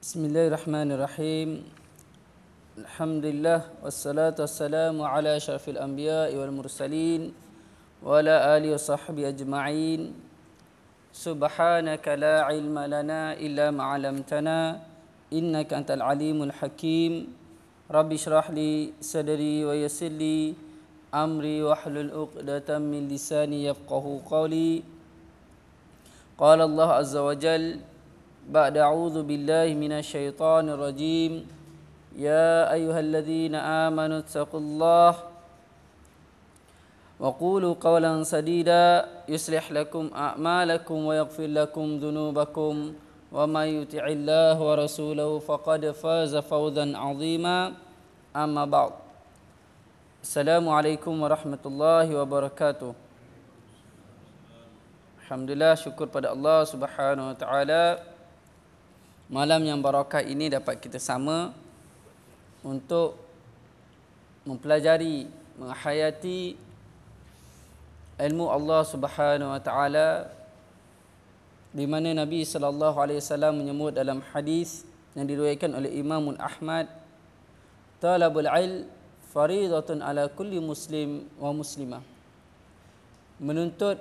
Bismillahirrahmanirrahim. Alhamdulillah wassalatu wassalamu ala asyrafil anbiya'i wal mursalin wa ala alihi wa sahbihi ajma'in. Subhanaka la ilma lana illa ma 'allamtana innaka antal alimul hakim. Rabbi shrah li sadri wa yassir li amri wahlul 'uqdatam min lisani yafqahu qawli. Qala Allah azza wa jalla بعد أعوذ بالله من الشيطان الرجيم يا أيها الذين آمنوا اتقوا الله وقولوا قولا سديدا يصلح لكم أعمالكم ويغفر لكم ذنوبكم ومن يطع الله ورسوله فقد فاز فوزا عظيما أما بعد السلام عليكم ورحمة الله وبركاته. Alhamdulillah, syukur pada Allah Subhanahu wa taala. Malam yang barakah ini dapat kita sama untuk mempelajari, menghayati ilmu Allah Subhanahu wa taala, di mana Nabi sallallahu alaihi wasallam menyebut dalam hadis yang diriwayatkan oleh Imam Ahmad, talabul ilm faridatun ala kulli muslim wa muslimah. Menuntut,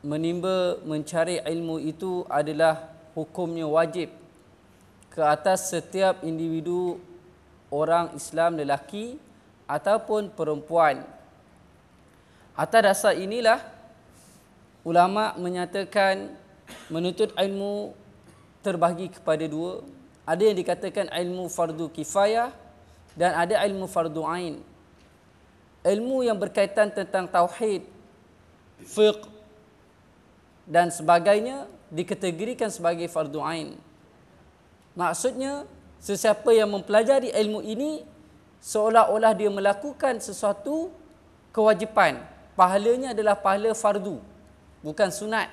menimba, mencari ilmu itu adalah hukumnya wajib ke atas setiap individu orang Islam lelaki ataupun perempuan. Atas dasar inilah ulama menyatakan menuntut ilmu terbahagi kepada dua. Ada yang dikatakan ilmu fardu kifayah dan ada ilmu fardu ain. Ilmu yang berkaitan tentang tauhid, fiqh dan sebagainya dikategorikan sebagai fardu ain. Maksudnya, sesiapa yang mempelajari ilmu ini seolah-olah dia melakukan sesuatu kewajipan. Pahalanya adalah pahala fardu, bukan sunat.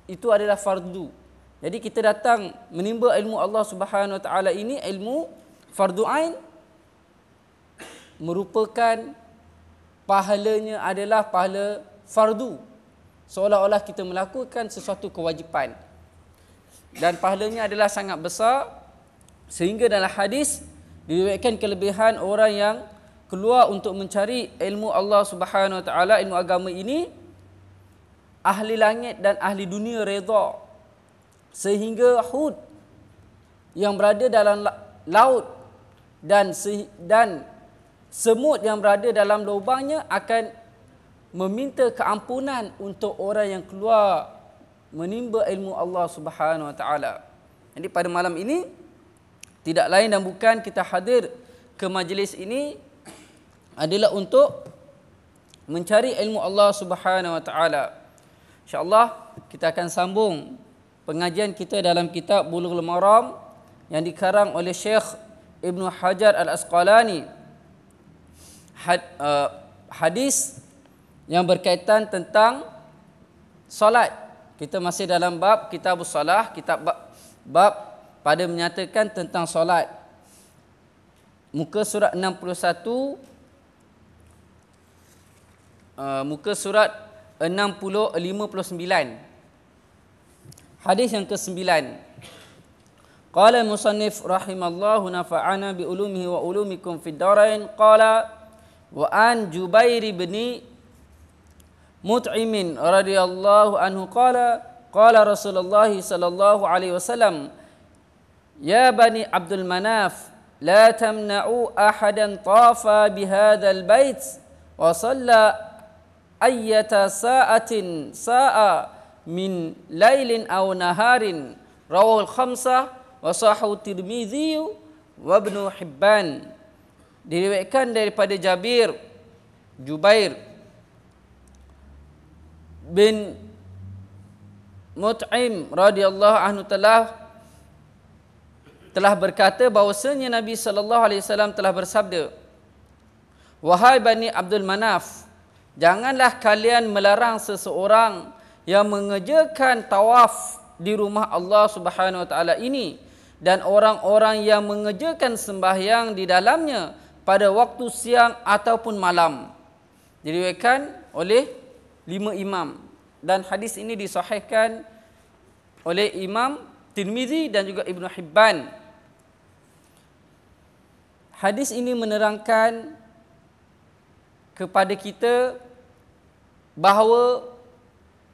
Itu adalah fardu. Jadi kita datang menimba ilmu Allah Subhanahu wa taala ini, ilmu fardu ain, merupakan pahalanya adalah pahala fardu. Seolah-olah kita melakukan sesuatu kewajipan. Dan pahalanya adalah sangat besar, sehingga dalam hadis diriwayatkan kelebihan orang yang keluar untuk mencari ilmu Allah Subhanahu wa taala, ilmu agama ini, ahli langit dan ahli dunia redha, sehingga hut yang berada dalam laut dan semut yang berada dalam lubangnya akan meminta keampunan untuk orang yang keluar menimba ilmu Allah Subhanahu wa taala. Jadi pada malam ini tidak lain dan bukan kita hadir ke majlis ini adalah untuk mencari ilmu Allah Subhanahu wa taala. Insya-Allah kita akan sambung pengajian kita dalam kitab Bulughul Maram yang dikarang oleh Syekh Ibnu Hajar Al-Asqalani. Hadis yang berkaitan tentang solat. Kita masih dalam bab Kitabus Salah, kitab bab pada menyatakan tentang solat. Muka surat 61, muka surat 59. Hadis yang ke-9. Qala musannif rahimallahu nafa'ana bi ulumihi wa ulumikum fid darain. Qala wa an Jubair bin Mut'im radhiyallahu anhu qala qala Rasulullah sallallahu alaihi wasallam ya bani Abdul Manaf la tamna'u ahadan tafa bihadzal bait wa shalla ayyata sa'atin sa'a min lailin aw naharin rawahul khamsah wa sahahu Tirmidzi wa Ibnu Hibban. Diriwayatkan daripada Jubair bin Mut'im radhiyallahu anhu telah berkata bahawasanya Nabi sallallahu alaihi wasallam telah bersabda, wahai Bani Abdul Manaf, janganlah kalian melarang seseorang yang mengerjakan tawaf di rumah Allah Subhanahu wa taala ini dan orang-orang yang mengerjakan sembahyang di dalamnya pada waktu siang ataupun malam. Diriwayatkan oleh 5 imam, dan hadis ini disahihkan oleh Imam Tirmizi dan juga Ibnu Hibban. Hadis ini menerangkan kepada kita bahawa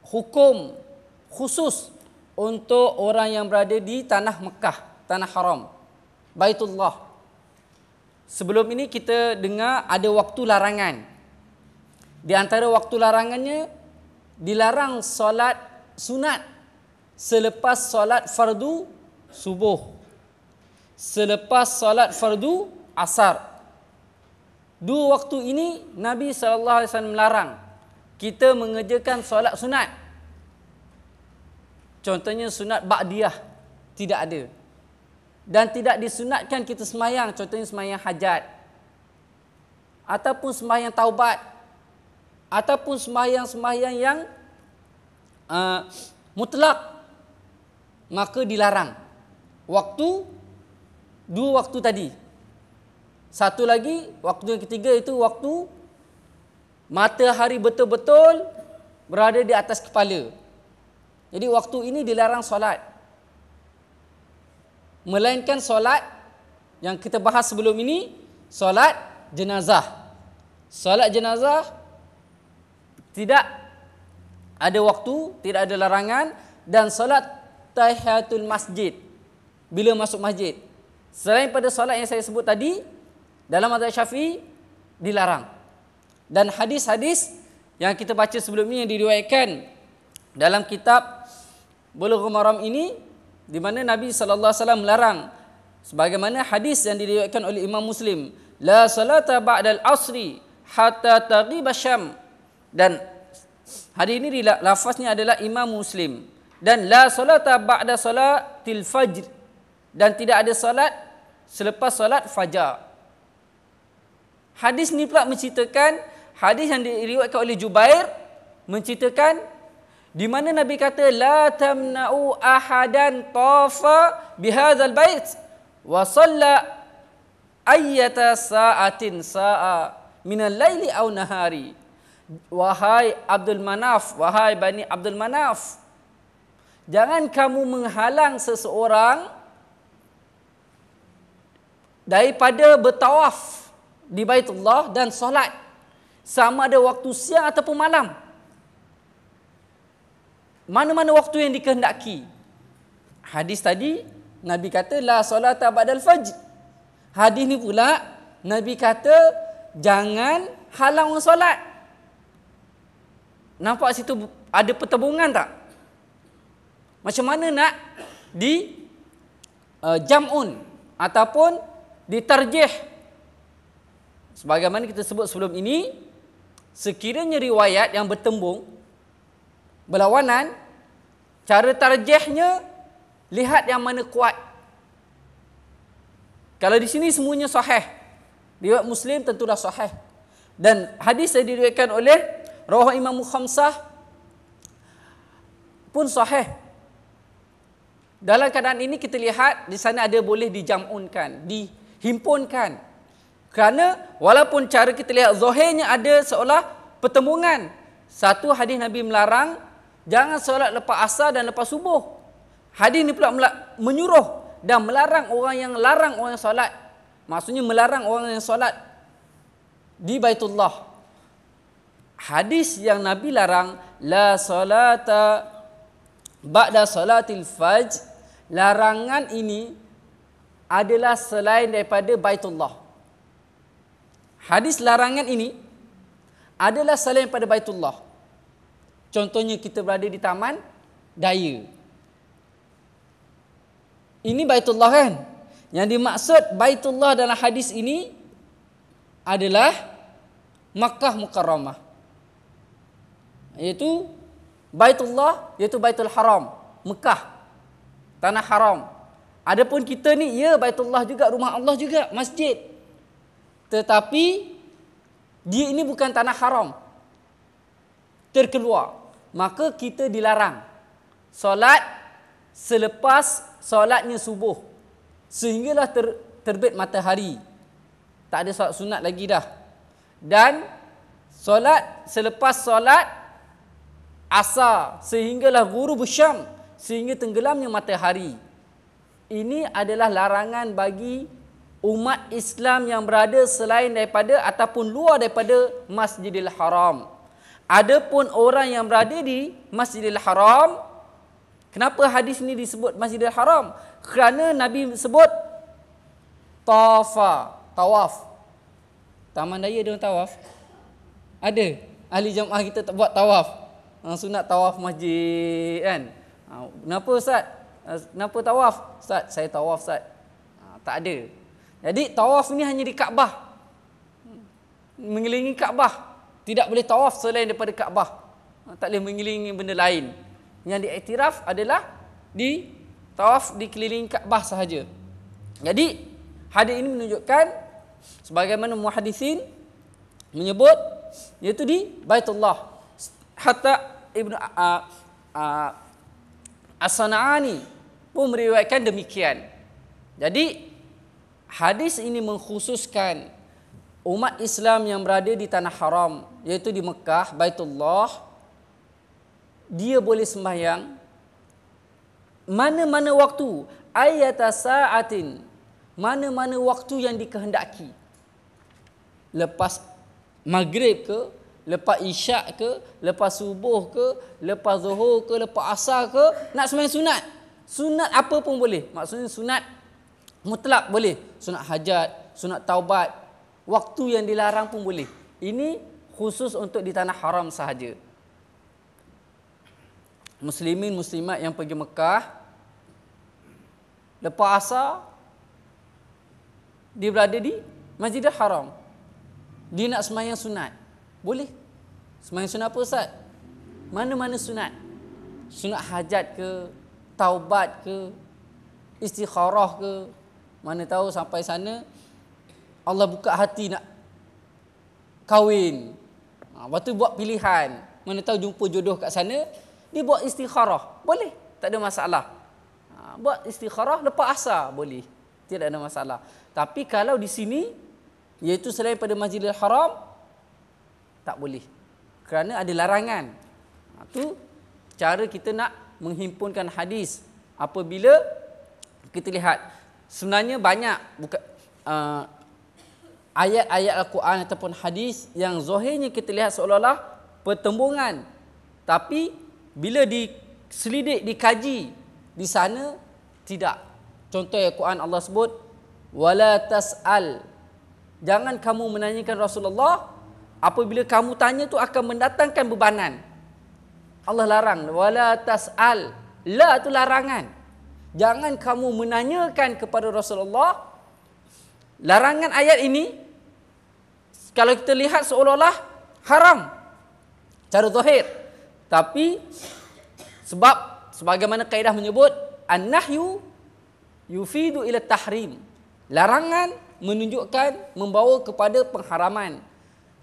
hukum khusus untuk orang yang berada di tanah Mekah, tanah haram, Baitullah. Sebelum ini kita dengar ada waktu larangan. Di antara waktu larangannya, dilarang solat sunat selepas solat fardu subuh, selepas solat fardu asar. Dua waktu ini Nabi SAW melarang kita mengerjakan solat sunat. Contohnya sunat ba'diyah tidak ada. Dan tidak disunatkan kita semayang, contohnya semayang hajat, ataupun semayang taubat, ataupun semayang-semayang yang mutlak, maka dilarang. Dua waktu tadi. Satu lagi, waktu yang ketiga itu waktu matahari betul-betul berada di atas kepala. Jadi waktu ini dilarang solat. Melainkan solat yang kita bahas sebelum ini, solat jenazah. Solat jenazah tidak ada waktu, tidak ada larangan, dan solat tahiyatul masjid bila masuk masjid. Selain pada solat yang saya sebut tadi, dalam mazhab Syafi'i dilarang. Dan hadis-hadis yang kita baca sebelum ini yang diriwayatkan dalam kitab Bulughul Maram ini, di mana Nabi sallallahu alaihi wasallam melarang, sebagaimana hadis yang diriwayatkan oleh Imam Muslim, la salata ba'dal asri hatta taghiba syam. Dan hadis ini lafaznya adalah Imam Muslim. Dan la salata ba'da salatil fajr, dan tidak ada salat selepas salat fajar. Hadis ni pula menceritakan, hadis yang diriwayatkan oleh Jubair menceritakan di mana Nabi kata la tamna'u ahadan tafa bihadzal bait wa shalla ayyata sa'atin sa'a minal laili aw nahari. Wahai Abdul Manaf, wahai Bani Abdul Manaf, jangan kamu menghalang seseorang daripada bertawaf di Baitullah dan solat, sama ada waktu siang ataupun malam. Mana-mana waktu yang dikehendaki. Hadis tadi Nabi kata la solata ba'dal fajr. Hadis ni pula Nabi kata jangan halang orang solat. Nampak situ ada pertembungan tak? Macam mana nak di jam'un ataupun ditarjih? Sebagaimana kita sebut sebelum ini, sekiranya riwayat yang bertembung, berlawanan, cara tarjihnya lihat yang mana kuat. Kalau di sini semuanya sahih, riwayat Muslim tentulah sahih. Dan hadis yang diriwayatkan oleh rawah Imam Khamsah pun sahih. Dalam keadaan ini kita lihat di sana ada boleh dijam'unkan, dihimpunkan. Kerana walaupun cara kita lihat zahirnya ada seolah pertembungan. Satu hadis Nabi melarang jangan solat lepas asar dan lepas subuh. Hadis ni pula menyuruh dan melarang orang yang solat. Maksudnya melarang orang yang solat di Baitullah. Hadis yang Nabi larang la salata ba'da salatil fajr, larangan ini adalah selain daripada Baitullah. Hadis larangan ini adalah selain pada Baitullah. Contohnya kita berada di taman daya. Ini Baitullah kan? Yang dimaksud Baitullah dalam hadis ini adalah Makkah Mukarramah. Iaitu Baitullah, iaitu Baitul Haram, Mekah, tanah haram. Adapun kita ni, ya Baitullah juga, rumah Allah juga, masjid. Tetapi dia ini bukan tanah haram, terkeluar. Maka kita dilarang solat selepas solatnya subuh, sehinggalah terbit matahari. Tak ada solat sunat lagi dah. Dan solat selepas solat asar, sehinggalah ghurub syam, sehingga tenggelamnya matahari. ini adalah larangan bagi umat Islam yang berada selain daripada ataupun luar daripada Masjidil Haram. Adapun orang yang berada di Masjidil Haram, kenapa hadis ini disebut Masjidil Haram? Kerana Nabi sebut tawaf. Taman Raya ada tawaf? Ada. Ahli jamaah kita tak buat tawaf. Sunat tawaf masjid kan. Kenapa Ustaz? Kenapa tawaf? Ustaz, saya tawaf Ustaz. Tak ada. Jadi tawaf ni hanya di Kaabah. Mengelilingi Kaabah. Tidak boleh tawaf selain daripada Kaabah. Tak boleh mengelilingi benda lain. Yang diiktiraf adalah di tawaf di keliling Kaabah sahaja. Jadi hadis ini menunjukkan sebagaimana muhaddisin menyebut iaitu di Baitullah. Hatta Ibnu As-Sana'ani pun meriwayatkan demikian. Jadi hadis ini mengkhususkan umat Islam yang berada di tanah haram, iaitu di Mekah, Baitullah, dia boleh sembahyang mana-mana waktu, ayata sa'atin, mana-mana waktu yang dikehendaki. Lepas maghrib ke, lepas isyak ke, lepas subuh ke, lepas zuhur ke, lepas asar ke, nak sembahyang sunat. Sunat apa pun boleh. Maksudnya sunat mutlak boleh. Sunat hajat, sunat taubat, waktu yang dilarang pun boleh. Ini khusus untuk di tanah haram sahaja. Muslimin muslimat yang pergi Mekah, lepas asar dia berada di Masjidil Haram, dia nak sembahyang sunat, boleh. Sembahyang sunat apa Ustaz? Mana-mana sunat. Sunat hajat ke, taubat ke, istikharah ke. Mana tahu sampai sana Allah buka hati nak kahwin. Lepas tu buat pilihan. Mana tahu jumpa jodoh kat sana, dia buat istikharah. Boleh, tak ada masalah. Buat istikharah lepas asar, boleh. Tidak ada masalah. Tapi kalau di sini, iaitu selain pada Masjidil Haram, tak boleh. Kerana ada larangan. Itu cara kita nak menghimpunkan hadis. Apabila kita lihat, sebenarnya banyak ayat-ayat Al-Quran ataupun hadis yang zahirnya kita lihat seolah-olah pertembungan. Tapi bila diselidik, dikaji, di sana tidak. Contoh Al-Quran Allah sebut, wala tas'al. Jangan kamu menanyakan Rasulullah. Apabila kamu tanya tu akan mendatangkan bebanan. Allah larang, wala tas'al. La tu larangan. Jangan kamu menanyakan kepada Rasulullah. Larangan ayat ini, kalau kita lihat seolah-olah haram cara zahir. Tapi sebab sebagaimana kaedah menyebut, an-nahyu yufidu ila tahrim. Larangan menunjukkan, membawa kepada pengharaman.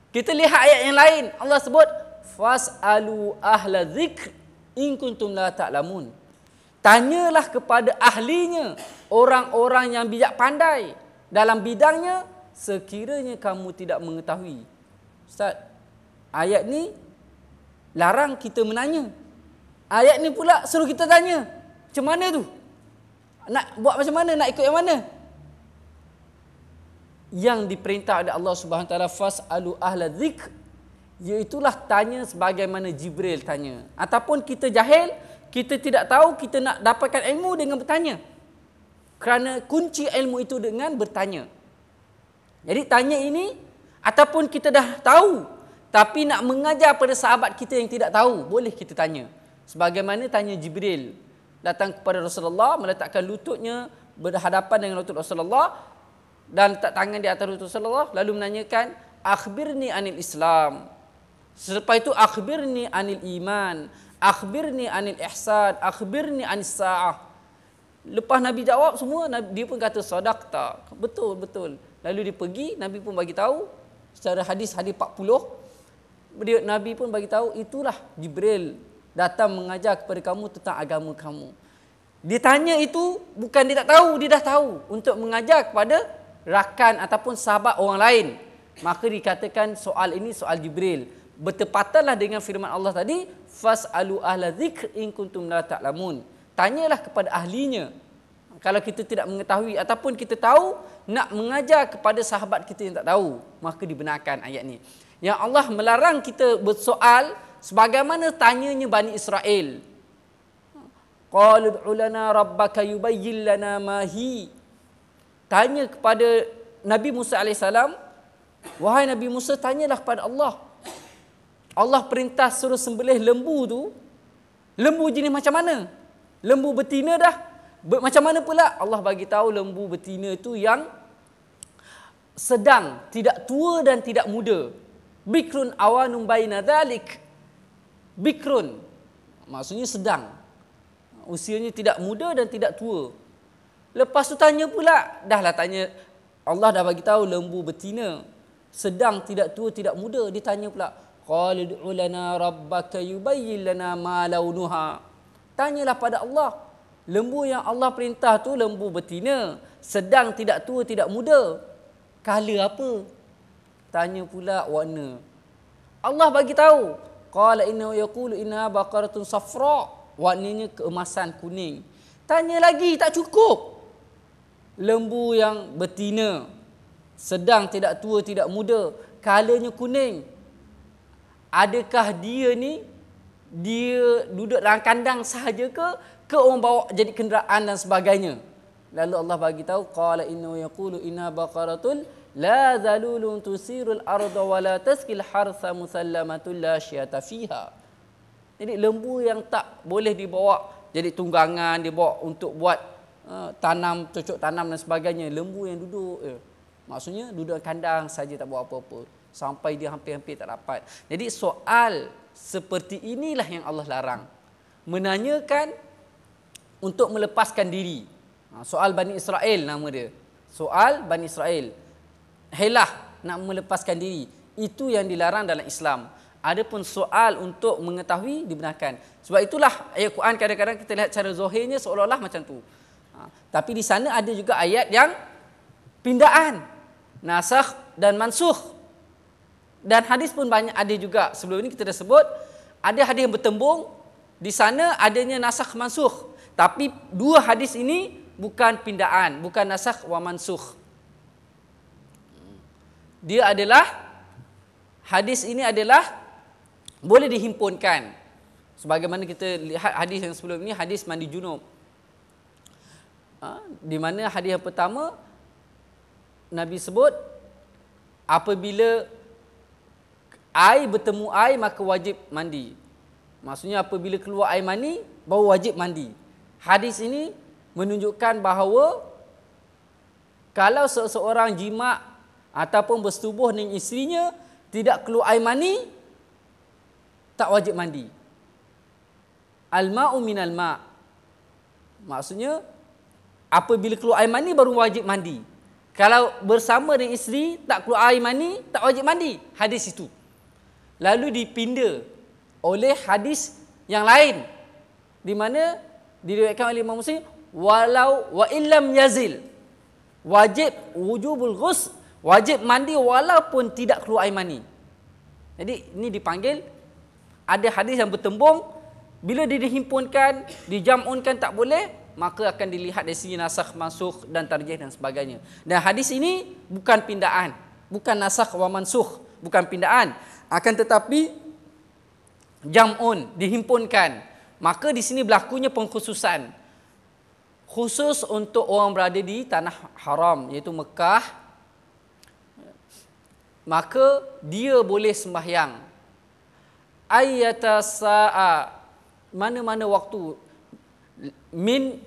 Kita lihat ayat yang lain, Allah sebut fas'alu ahla dzikr in kuntum la ta'lamun. Tanyalah kepada ahlinya, orang-orang yang bijak pandai dalam bidangnya, sekiranya kamu tidak mengetahui. Ustaz, ayat ni larang kita menanya. Ayat ni pula suruh kita tanya. Macam mana tu? Nak buat macam mana? Nak ikut yang mana? Yang diperintah oleh Allah Subhanahu Wa Taala, fas'alu ahla dzikr, iaitulah tanya sebagaimana Jibril tanya. Ataupun kita jahil, kita tidak tahu, kita nak dapatkan ilmu dengan bertanya. Kerana kunci ilmu itu dengan bertanya. Jadi tanya ini, ataupun kita dah tahu, tapi nak mengajar pada sahabat kita yang tidak tahu, boleh kita tanya. Sebagaimana tanya Jibril, datang kepada Rasulullah, meletakkan lututnya berhadapan dengan lutut Rasulullah, dan letak tangan di atas lutut Rasulullah, lalu menanyakan, akhbirni anil Islam. Selepas itu, akhbirni anil iman, akhbirni anil ihsan, akhbirni anis sa'ah. Lepas Nabi jawab semua, dia pun kata sadaqta. Betul, betul. Lalu dia pergi, Nabi pun bagi tahu secara hadis 40. Nabi pun bagi tahu, itulah Jibril datang mengajar kepada kamu tentang agama kamu. Dia tanya itu bukan dia tak tahu, dia dah tahu, untuk mengajar kepada rakan ataupun sahabat orang lain. Maka dikatakan soal ini soal Jibril. Bertepatanlah dengan firman Allah tadi, fas'alu ahla dzikr in kuntum la ta'lamun. Tanyalah kepada ahlinya. Kalau kita tidak mengetahui ataupun kita tahu nak mengajar kepada sahabat kita yang tak tahu, maka dibenarkan ayat ni. Yang Allah melarang kita bersoal sebagaimana tanyanya Bani Israel. Qalu ud'u lana rabbaka yubayyin lana ma hi. Tanya kepada Nabi Musa AS, wahai Nabi Musa, tanyalah kepada Allah. Allah perintah suruh sembelih lembu tu. Lembu jenis macam mana? Lembu betina dah. Macam mana pula? Allah bagi tahu lembu betina itu yang sedang, tidak tua dan tidak muda. Bikrun awanum baina dzalik. Bikrun maksudnya sedang. Usianya tidak muda dan tidak tua. Lepas tu tanya pula, dahlah tanya, Allah dah bagi tahu lembu betina, sedang, tidak tua, tidak muda. Ditanya pula, qala ud'u lana rabbaka yubayyin lana ma launuha. Tanyalah pada Allah. Lembu yang Allah perintah tu lembu betina, sedang, tidak tua, tidak muda. Kala apa? Tanya pula warna. Allah bagi tahu, qala innahu yaqulu inna baqaratun safra. Warnanya keemasan kuning. Tanya lagi, tak cukup. Lembu yang betina, sedang, tidak tua, tidak muda, kalanya kuning. Adakah dia ni dia duduk dalam kandang sahaja ke orang bawa jadi kenderaan dan sebagainya? Lalu Allah bagi tahu, qala innahu yaqulu inna baqaratul la zalulun tusirul arda wa la taskil harsa musallamatul la syiyata fiha. Jadi lembu yang tak boleh dibawa jadi tunggangan, dibawa untuk buat tanam, cocok tanam dan sebagainya. Lembu yang duduk, maksudnya duduk kandang saja, tak buat apa-apa sampai dia hampir-hampir tak dapat. Jadi soal seperti inilah yang Allah larang. Menanyakan untuk melepaskan diri. Soal Bani Israel nama dia. Soal Bani Israel. Helah nak melepaskan diri. Itu yang dilarang dalam Islam. Adapun soal untuk mengetahui dibenarkan. Sebab itulah ayat Quran kadang-kadang kita lihat cara zahirnya seolah-olah macam tu. Tapi di sana ada juga ayat yang pindaan, nasakh dan mansukh. Dan hadis pun banyak ada juga. Sebelum ini kita dah sebut ada hadis yang bertembung, di sana adanya nasakh mansukh. Tapi dua hadis ini bukan pindaan, bukan nasakh wa mansukh. Dia adalah, hadis ini adalah boleh dihimpunkan. Sebagaimana kita lihat hadis yang sebelum ini, hadis mandi junub. Di mana hadis yang pertama Nabi sebut apabila air bertemu air maka wajib mandi. Maksudnya apabila keluar air mani baru wajib mandi. Hadis ini menunjukkan bahawa kalau seseorang jima' ataupun bersetubuh dengan isterinya tidak keluar air mani, tak wajib mandi. Al-ma'u minal ma'. Maksudnya apabila keluar air mani baru wajib mandi. Kalau bersama dengan isteri tak keluar air mani, tak wajib mandi. Hadis itu. Lalu dipinda oleh hadis yang lain di mana diriwayatkan oleh Imam Muslim, walau wa illam yazil, wajib wujubul ghusl, wajib mandi walaupun tidak keluar air mani. Jadi ini dipanggil ada hadis yang bertembung, bila dia dihimpunkan, dijamunkan tak boleh, maka akan dilihat dari segi nasakh, mansukh dan tarjih dan sebagainya. Dan hadis ini bukan pindaan, bukan nasakh wa mansukh, bukan pindaan, akan tetapi jam'un, dihimpunkan. Maka di sini berlakunya pengkhususan. Khusus untuk orang berada di tanah haram, iaitu Mekah, maka dia boleh sembahyang. Ayyata sa'a, mana-mana waktu, min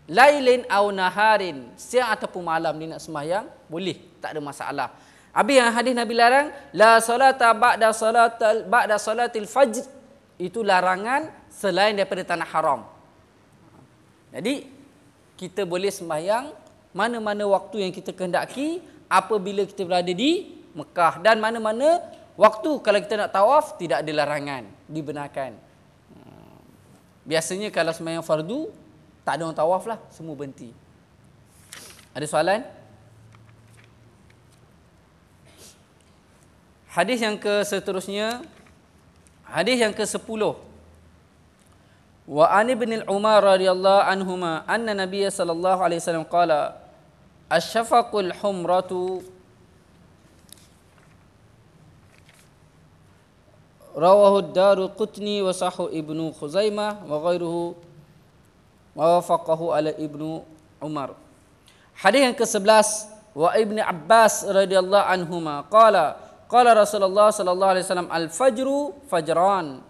lailin aw naharin, siang ataupun malam dia nak sembahyang, boleh, tak ada masalah. Habis yang hadis Nabi larang, la salata ba'da salatil fajr, itu larangan selain daripada tanah haram. Jadi kita boleh sembahyang mana-mana waktu yang kita kehendaki apabila kita berada di Mekah, dan mana-mana waktu kalau kita nak tawaf tidak ada larangan, dibenarkan. Biasanya kalau sembahyang fardu tak ada orang tawaf lah, semua berhenti. Ada soalan? Hadis yang ke seterusnya, hadis yang ke-10. Wa an ibn Umar radhiyallahu anhuma anna Nabiy sallallahu alaihi wasallam qala asy-syafaqul humratu rawahu ad-Daruqutni wa sahhu Ibnu Khuzaimah wa ghairuhu wa wafaqahu ala Ibnu Umar. Hadis yang ke-11, wa Ibnu Abbas radhiyallahu anhuma qala qala Rasulullah sallallahu alaihi wasallam al-fajru fajran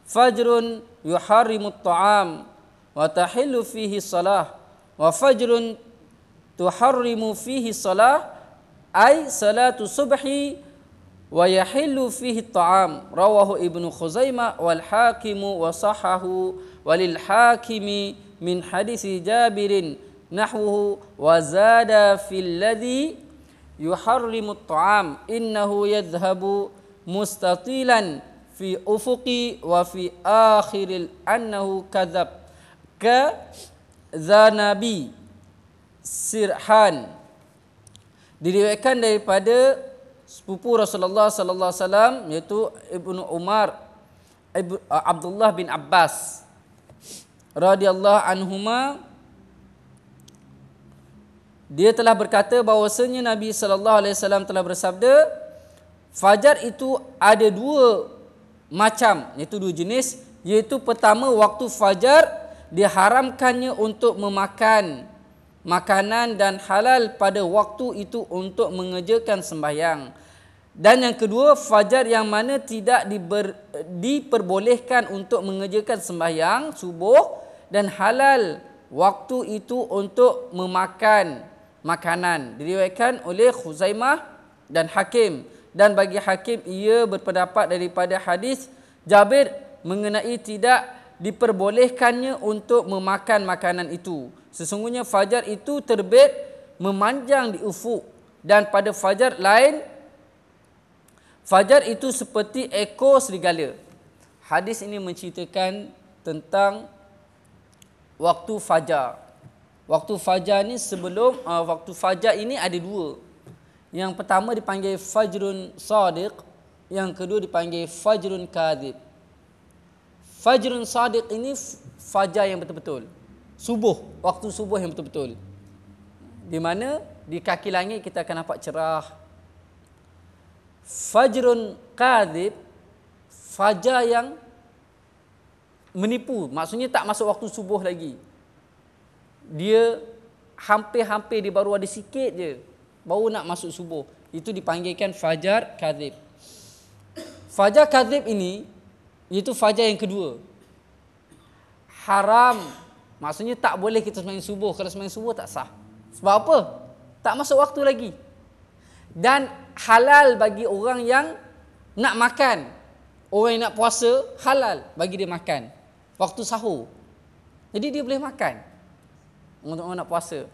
fajrun yuharrimu at-ta'am wa tahillu fihi salah wa fajrun tuharrimu fihi salah ay salatu subhi wa yahillu fihi at-ta'am rawahu Ibnu Khuzaimah wal Hakimu wa sahahu walil Hakimi min hadisi Jabirin nahwuhu wa zada fil ladhi yuharrimu at-ta'am innahu yadhhabu mustatilan fi ufuqi wa fi akhiril annahu kadzab ka zanabi sirhan. Diriwayatkan daripada sepupu Rasulullah sallallahu alaihi wasallam iaitu Ibnu Umar Abdullah bin Abbas radhiyallahu anhuma, dia telah berkata bahawasanya Nabi sallallahu alaihi wasallam telah bersabda, fajar itu ada dua macam, iaitu dua jenis, iaitu pertama waktu fajar diharamkannya untuk memakan makanan dan halal pada waktu itu untuk mengerjakan sembahyang. Dan yang kedua, fajar yang mana tidak diperbolehkan untuk mengerjakan sembahyang subuh dan halal waktu itu untuk memakan makanan. Diriwayatkan oleh Khuzaimah dan Hakim, dan bagi Hakim ia berpendapat daripada hadis Jabir mengenai tidak diperbolehkannya untuk memakan makanan itu. Sesungguhnya fajar itu terbit memanjang di ufuk, dan pada fajar lain fajar itu seperti ekor serigala. Hadis ini menceritakan tentang waktu fajar. Waktu fajar ni sebelum waktu fajar ini ada dua. Yang pertama dipanggil fajrun sadiq, yang kedua dipanggil fajrun kadhib. Fajrun sadiq ini fajar yang betul-betul, subuh, waktu subuh yang betul-betul, di mana di kaki langit kita akan nampak cerah. Fajrun kadhib, fajar yang menipu, maksudnya tak masuk waktu subuh lagi, dia hampir-hampir, dia baru ada sikit je baru nak masuk subuh, itu dipanggilkan fajar kadhib. Fajar kadhib ini iaitu fajar yang kedua. Haram, maksudnya tak boleh kita sembahyang subuh. Kalau sembahyang subuh tak sah. Sebab apa? Tak masuk waktu lagi. Dan halal bagi orang yang nak makan. Orang yang nak puasa, halal bagi dia makan waktu sahur. Jadi dia boleh makan untuk orang nak puasa.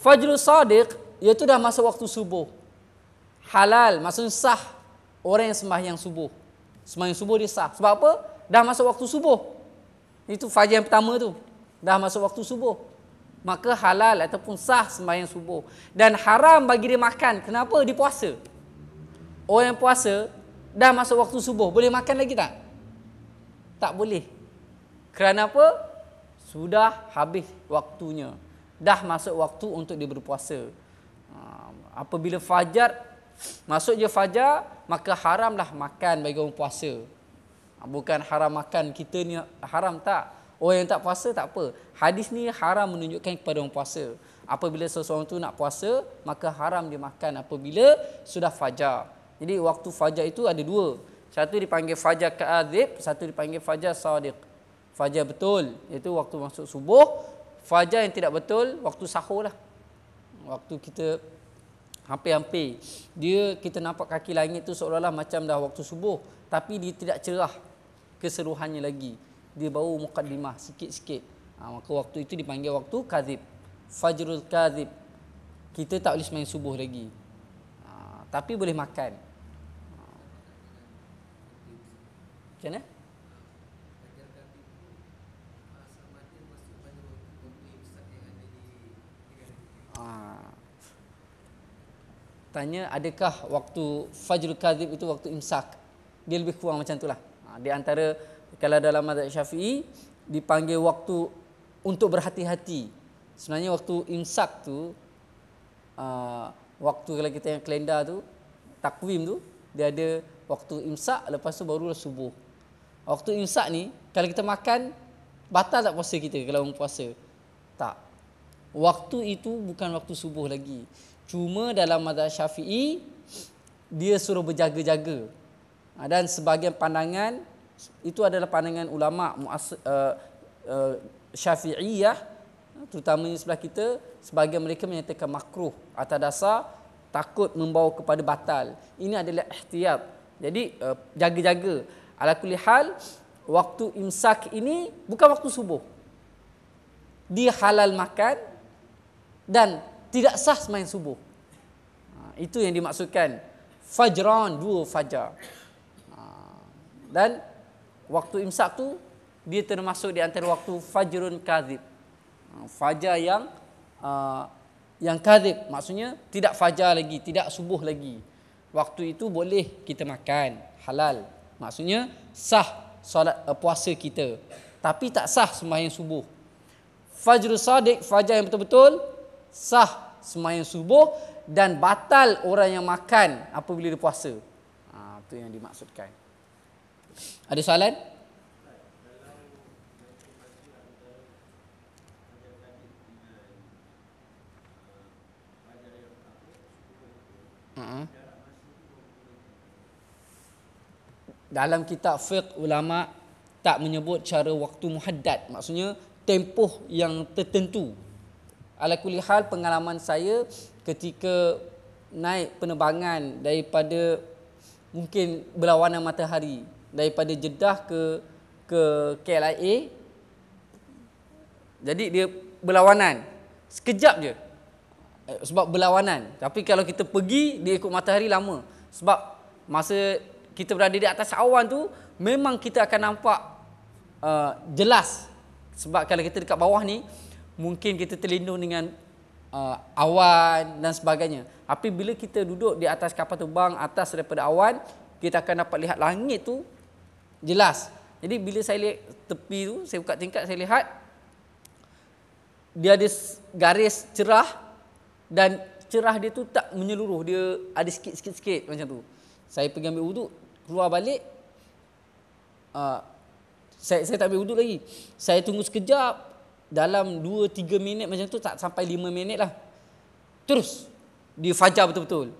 Fajrul sadiq iaitu dah masuk waktu subuh. Halal, maksudnya sah orang yang sembahyang subuh. Sembahyang subuh dia sah. Sebab apa? Dah masuk waktu subuh. Itu fajar yang pertama tu. Dah masuk waktu subuh. Maka halal ataupun sah sembahyang subuh. Dan haram bagi dia makan. Kenapa? Dia puasa. Orang yang puasa dah masuk waktu subuh, boleh makan lagi tak? Tak boleh. Kerana apa? Sudah habis waktunya. Dah masuk waktu untuk dia berpuasa. Apabila fajar, masuk je fajar, maka haramlah makan bagi orang puasa. Bukan haram makan kita ni haram, tak. Orang yang tak puasa tak apa. Hadis ni haram menunjukkan kepada orang puasa. Apabila seseorang tu nak puasa, maka haram dia makan apabila sudah fajar. Jadi waktu fajar itu ada dua. Satu dipanggil fajar kadhib, satu dipanggil fajar sadiq. Fajar betul, iaitu waktu masuk subuh. Fajar yang tidak betul, waktu sahur lah. Waktu kita hampir-hampir, kita nampak kaki langit tu seolah-olah macam dah waktu subuh, tapi dia tidak cerah keseluruhannya lagi. Dia baru mukaddimah sikit-sikit. Maka waktu itu dipanggil waktu kadhib. Fajrul kadhib. Kita tak boleh sembahyang subuh lagi. Tapi boleh makan. Macam mana? Tanya, adakah waktu fajrul kadhib itu waktu imsak? Dia lebih kurang macam itulah. Di antara, kalau dalam mazhab Syafi'i, dipanggil waktu untuk berhati-hati. Sebenarnya waktu imsak tu, waktu kalau kita yang kalender tu, takwim tu, dia ada waktu imsak, lepas tu baru subuh. Waktu imsak ni, kalau kita makan, batal tak puasa kita kalau orang puasa? Tak. Waktu itu bukan waktu subuh lagi. Cuma dalam mazhab Syafi'i, dia suruh berjaga-jaga. Dan sebahagian pandangan, itu adalah pandangan ulama' Syafi'iyah, terutamanya sebelah kita, sebahagian mereka menyatakan makruh atas dasar takut membawa kepada batal. Ini adalah ihtiyat. Jadi jaga-jaga. Ala kulli hal, waktu imsak ini bukan waktu subuh. Dia halal makan dan tidak sah sembahyang subuh. Itu yang dimaksudkan fajran, 2 fajar. Dan waktu imsak tu dia termasuk di antara waktu fajrun kadhib. Fajar yang kadhib, maksudnya tidak fajar lagi, tidak subuh lagi. Waktu itu boleh kita makan, halal. Maksudnya sah solat puasa kita, tapi tak sah sembahyang subuh. Fajrul sadiq, fajar yang betul-betul, sah sembahyang subuh dan batal orang yang makan apabila dia puasa. Itu yang dimaksudkan. Ada soalan? Dalam kitab fiqh, ulama tak menyebut cara waktu muhaddad, maksudnya tempoh yang tertentu. Ala kulli hal, pengalaman saya ketika naik penerbangan daripada mungkin berlawanan matahari daripada Jeddah ke KLIA, jadi dia berlawanan sekejap je sebab berlawanan. Tapi kalau kita pergi dia ikut matahari lama, sebab masa kita berada di atas awan tu memang kita akan nampak jelas. Sebab kalau kita dekat bawah ni mungkin kita terlindung dengan awan dan sebagainya. Tapi bila kita duduk di atas kapal terbang atas daripada awan, kita akan dapat lihat langit tu jelas. Jadi bila saya lihat tepi tu, saya buka tingkap, saya lihat dia ada garis cerah dan cerah dia tu tak menyeluruh, dia ada sikit-sikit macam tu. Saya pergi ambil wuduk, keluar balik, saya tak ambil wuduk lagi. Saya tunggu sekejap, dalam 2-3 minit macam tu, tak sampai 5 minit lah. Terus dia fajar betul-betul.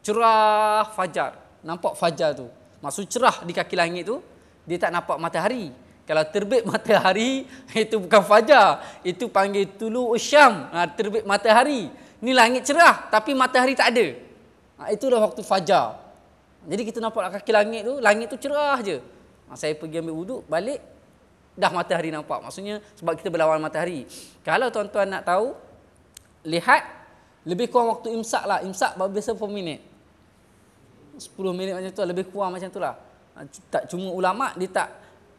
Cerah fajar. Nampak fajar tu. Maksud cerah di kaki langit tu, dia tak nampak matahari. Kalau terbit matahari, itu bukan fajar. Itu panggil tulu usyam, terbit matahari. Ni langit cerah, tapi matahari tak ada. Itulah waktu fajar. Jadi kita nampak kaki langit tu cerah je. Saya pergi ambil wuduk, balik, dah matahari nampak. Maksudnya sebab kita berlawan matahari. Kalau tuan-tuan nak tahu, lihat lebih kurang waktu imsak lah. Imsak biasa berapa minit? 10 minit macam tu lah, lebih kurang macam tu lah. Tak, cuma ulama' dia tak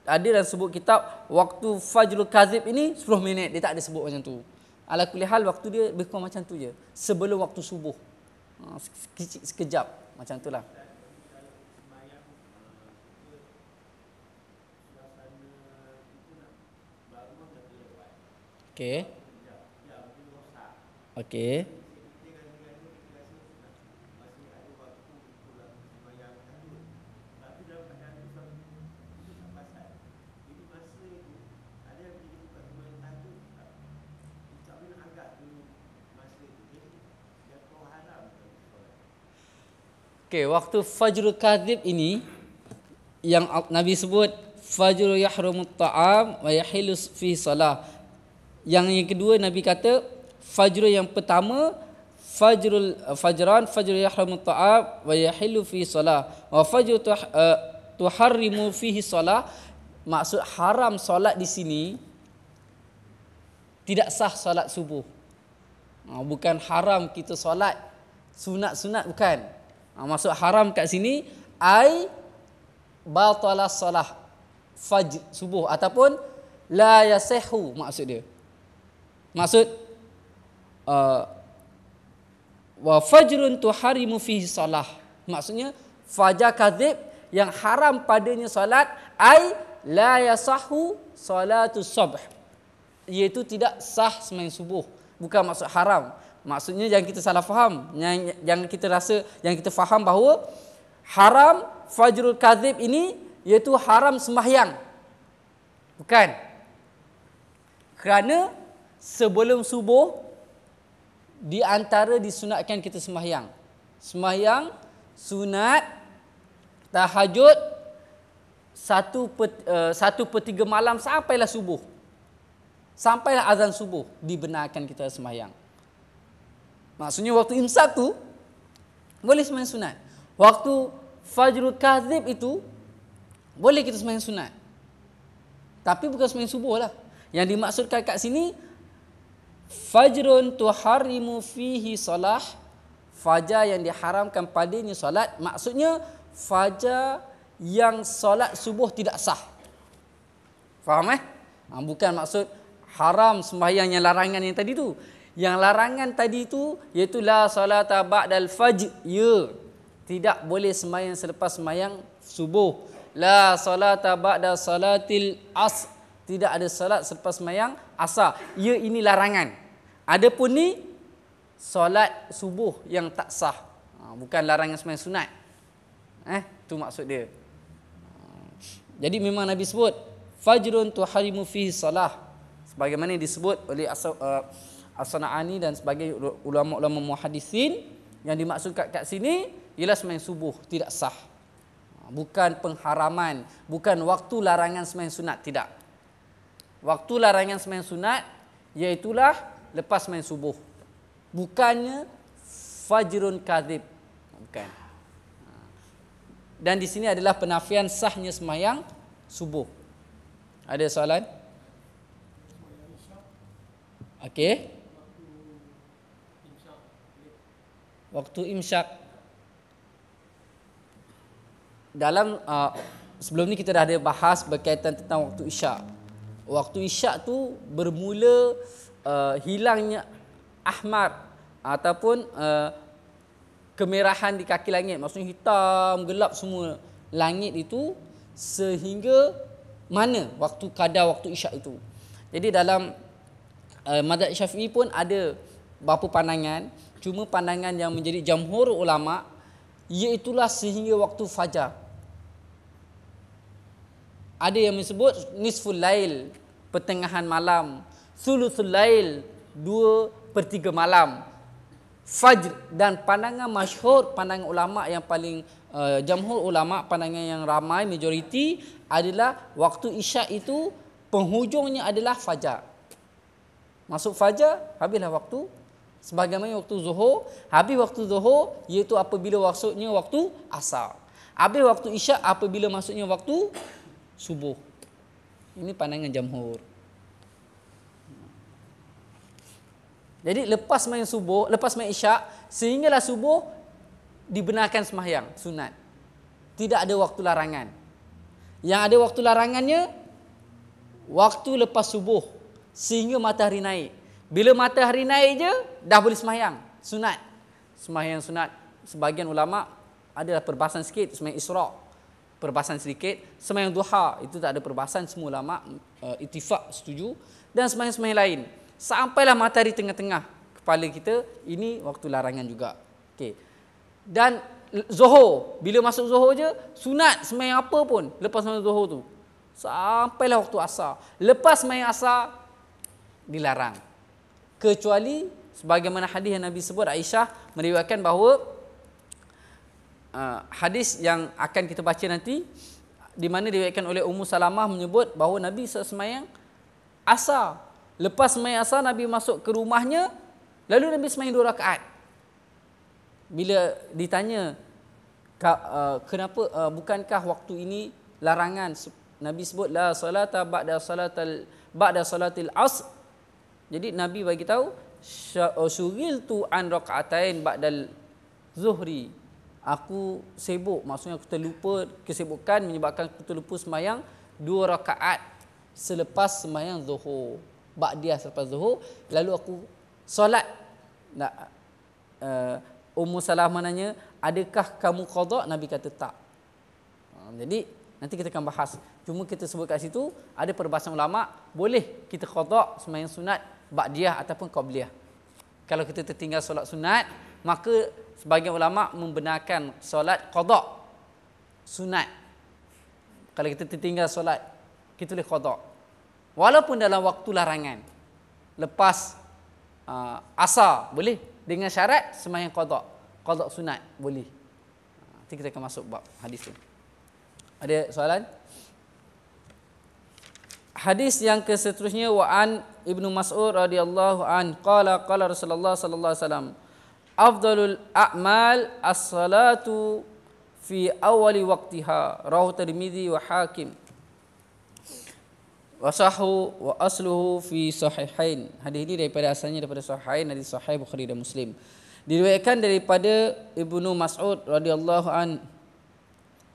ada dan sebut kitab waktu fajrul kazib ini 10 minit. Dia tak ada sebut macam tu. Ala kulli hal, waktu dia lebih kurang macam tu je. Sebelum waktu subuh. Sekejap. Macam tu lah. Okey. Okey. Okey, waktu fajrul kadhib ini yang Nabi sebut fajrul yahrumut ta'am wa yahillu fi salah. Yang kedua Nabi kata fajrul yang pertama fajrul yahramut ta'am wa yahillu fi salah wa fajrul tuharrimu fihi salah. Maksud haram solat di sini tidak sah solat subuh. Bukan haram kita solat sunat-sunat, bukan. Maksud haram kat sini ai batalas salah fajr subuh ataupun la yasihu, maksud dia. Maksud wa fajrun tuharimu fihi salah. Maksudnya fajar kadzib yang haram padanya solat ai la yasahhu salatus subh, iaitu tidak sah sembahyang subuh. Bukan maksud haram. Maksudnya jangan kita salah faham. Jangan kita rasa, jangan kita faham bahawa haram fajrul kadzib ini iaitu haram sembahyang. Bukan. Kerana sebelum subuh di antara disunatkan kita sembahyang. Sembahyang sunat tahajud 1/3 malam sampailah subuh. Sampailah azan subuh dibenarkan kita sembahyang. Maksudnya waktu imsak tu boleh sembahyang sunat. Waktu fajrul kadzib itu boleh kita sembahyang sunat. Tapi bukan sembahyang subuh lah. Yang dimaksudkan kat sini fajrun tuharimu fihi salah, fajar yang diharamkan padanya solat, maksudnya fajar yang solat subuh tidak sah. Faham bukan maksud haram sembahyang yang larangan yang tadi tu. Yang larangan tadi tu iaitu la salata ba'dal fajr. Ya, tidak boleh sembahyang selepas sembahyang subuh. La salata ba'da salatil asr. Tidak ada salat selepas sembahyang asar. Ya, ini larangan. Adapun ni solat subuh yang tak sah. Bukan larangan sembahyang sunat. Tu maksud dia. Jadi memang Nabi sebut fajrun tuharimu fihi salah, sebagaimana disebut oleh As-Sana'ani dan sebagai ulama-ulama muhaddisin. Yang dimaksudkan kat sini ialah sembahyang subuh tidak sah. Bukan pengharaman, bukan waktu larangan sembahyang sunat, tidak. Waktu larangan sembahyang sunat iaitulah lepas sembahyang subuh. Bukannya fajrun kadzib. Bukan. Dan di sini adalah penafian sahnya sembahyang subuh. Ada soalan? Okey. Waktu imsyak. Dalam sebelum ni kita dah ada bahas berkaitan tentang waktu isyak. Waktu isyak tu bermula hilangnya ahmar ataupun kemerahan di kaki langit, maksudnya hitam, gelap semua langit itu sehingga mana waktu kadar waktu isyak itu. Jadi dalam mazhab Syafi'i pun ada beberapa pandangan, cuma pandangan yang menjadi jamhur ulama iaitulah sehingga waktu fajar. Ada yang menyebut nisful lail, pertengahan malam, thuluthul lail, 2/3 malam, fajr. Dan pandangan masyhur, pandangan ulama yang paling jamhur ulama, pandangan yang ramai majoriti adalah waktu isyak itu penghujungnya adalah fajar. Masuk fajar, habislah waktu. Sebagaimana waktu zuhur, habis waktu zuhur iaitu apabila masuknya waktu asar. Habis waktu isyak apabila masuknya waktu subuh. Ini pandangan jamhur. Jadi lepas sembahyang subuh, lepas sembahyang isyak sehinggalah subuh dibenarkan sembahyang sunat. Tidak ada waktu larangan. Yang ada waktu larangannya waktu lepas subuh sehingga matahari naik. Bila matahari naik je dah boleh sembahyang sunat. Sembahyang sunat sebahagian ulama adalah perbahasan sikit, sembahyang Isra' perbahasan sedikit, sembahyang duha itu tak ada perbahasan, semua ulama ittifaq setuju, dan sembahyang-sembahyang lain. Sampailah matahari tengah-tengah kepala kita, ini waktu larangan juga. Okey. Dan zuhur, bila masuk zuhur je sunat sembahyang apa pun lepas sembahyang zuhur tu. Sampailah waktu asar. Lepas sembahyang asar dilarang. Kecuali sebagaimana hadis yang Nabi sebut, Aisyah meriwayatkan bahawa hadis yang akan kita baca nanti, di mana diriwayatkan oleh Ummu Salamah menyebut bahawa Nabi sembahyang asar. Lepas sembahyang asar Nabi masuk ke rumahnya, lalu Nabi sembahyang 2 rakaat. Bila ditanya kenapa bukankah waktu ini larangan, Nabi sebut la salata ba'da salatil asr. Jadi Nabi bagi tahu syughiltu an rakaatain ba'dal zuhri. Aku sibuk, maksudnya aku terlupa, kesibukan menyebabkan aku terlupa sembahyang 2 rakaat selepas sembahyang zuhur. Ba'diyah selepas zuhur, lalu aku solat. Ummu Salamah nanya, adakah kamu qada? Nabi kata tak. Jadi Nanti kita akan bahas. Cuma kita sebut kat situ ada perbahasan ulama, boleh kita qada sembahyang sunat ba'diyah ataupun qabliyah. Kalau kita tertinggal solat sunat, maka sebagian ulama membenarkan solat qada sunat. Kalau kita tertinggal solat, kita boleh qada. Walaupun dalam waktu larangan. Lepas asar boleh, dengan syarat sembahyang qada. Qada sunat boleh. Nanti kita akan masuk bab hadis tu. Ada soalan? Hadis yang seterusnya, wa an Ibnu Mas'ud radhiyallahu an qala Rasulullah sallallahu alaihi wasallam, afdalul a'mal as-salatu fi awali waqtiha, rawahu Tirmizi wa Hakim wa sahu wa asluhu fi sahihain. Hadis ini asalnya daripada sahihain, hadis sahih Bukhari dan Muslim. Diriwayatkan daripada Ibnu Mas'ud radhiyallahu an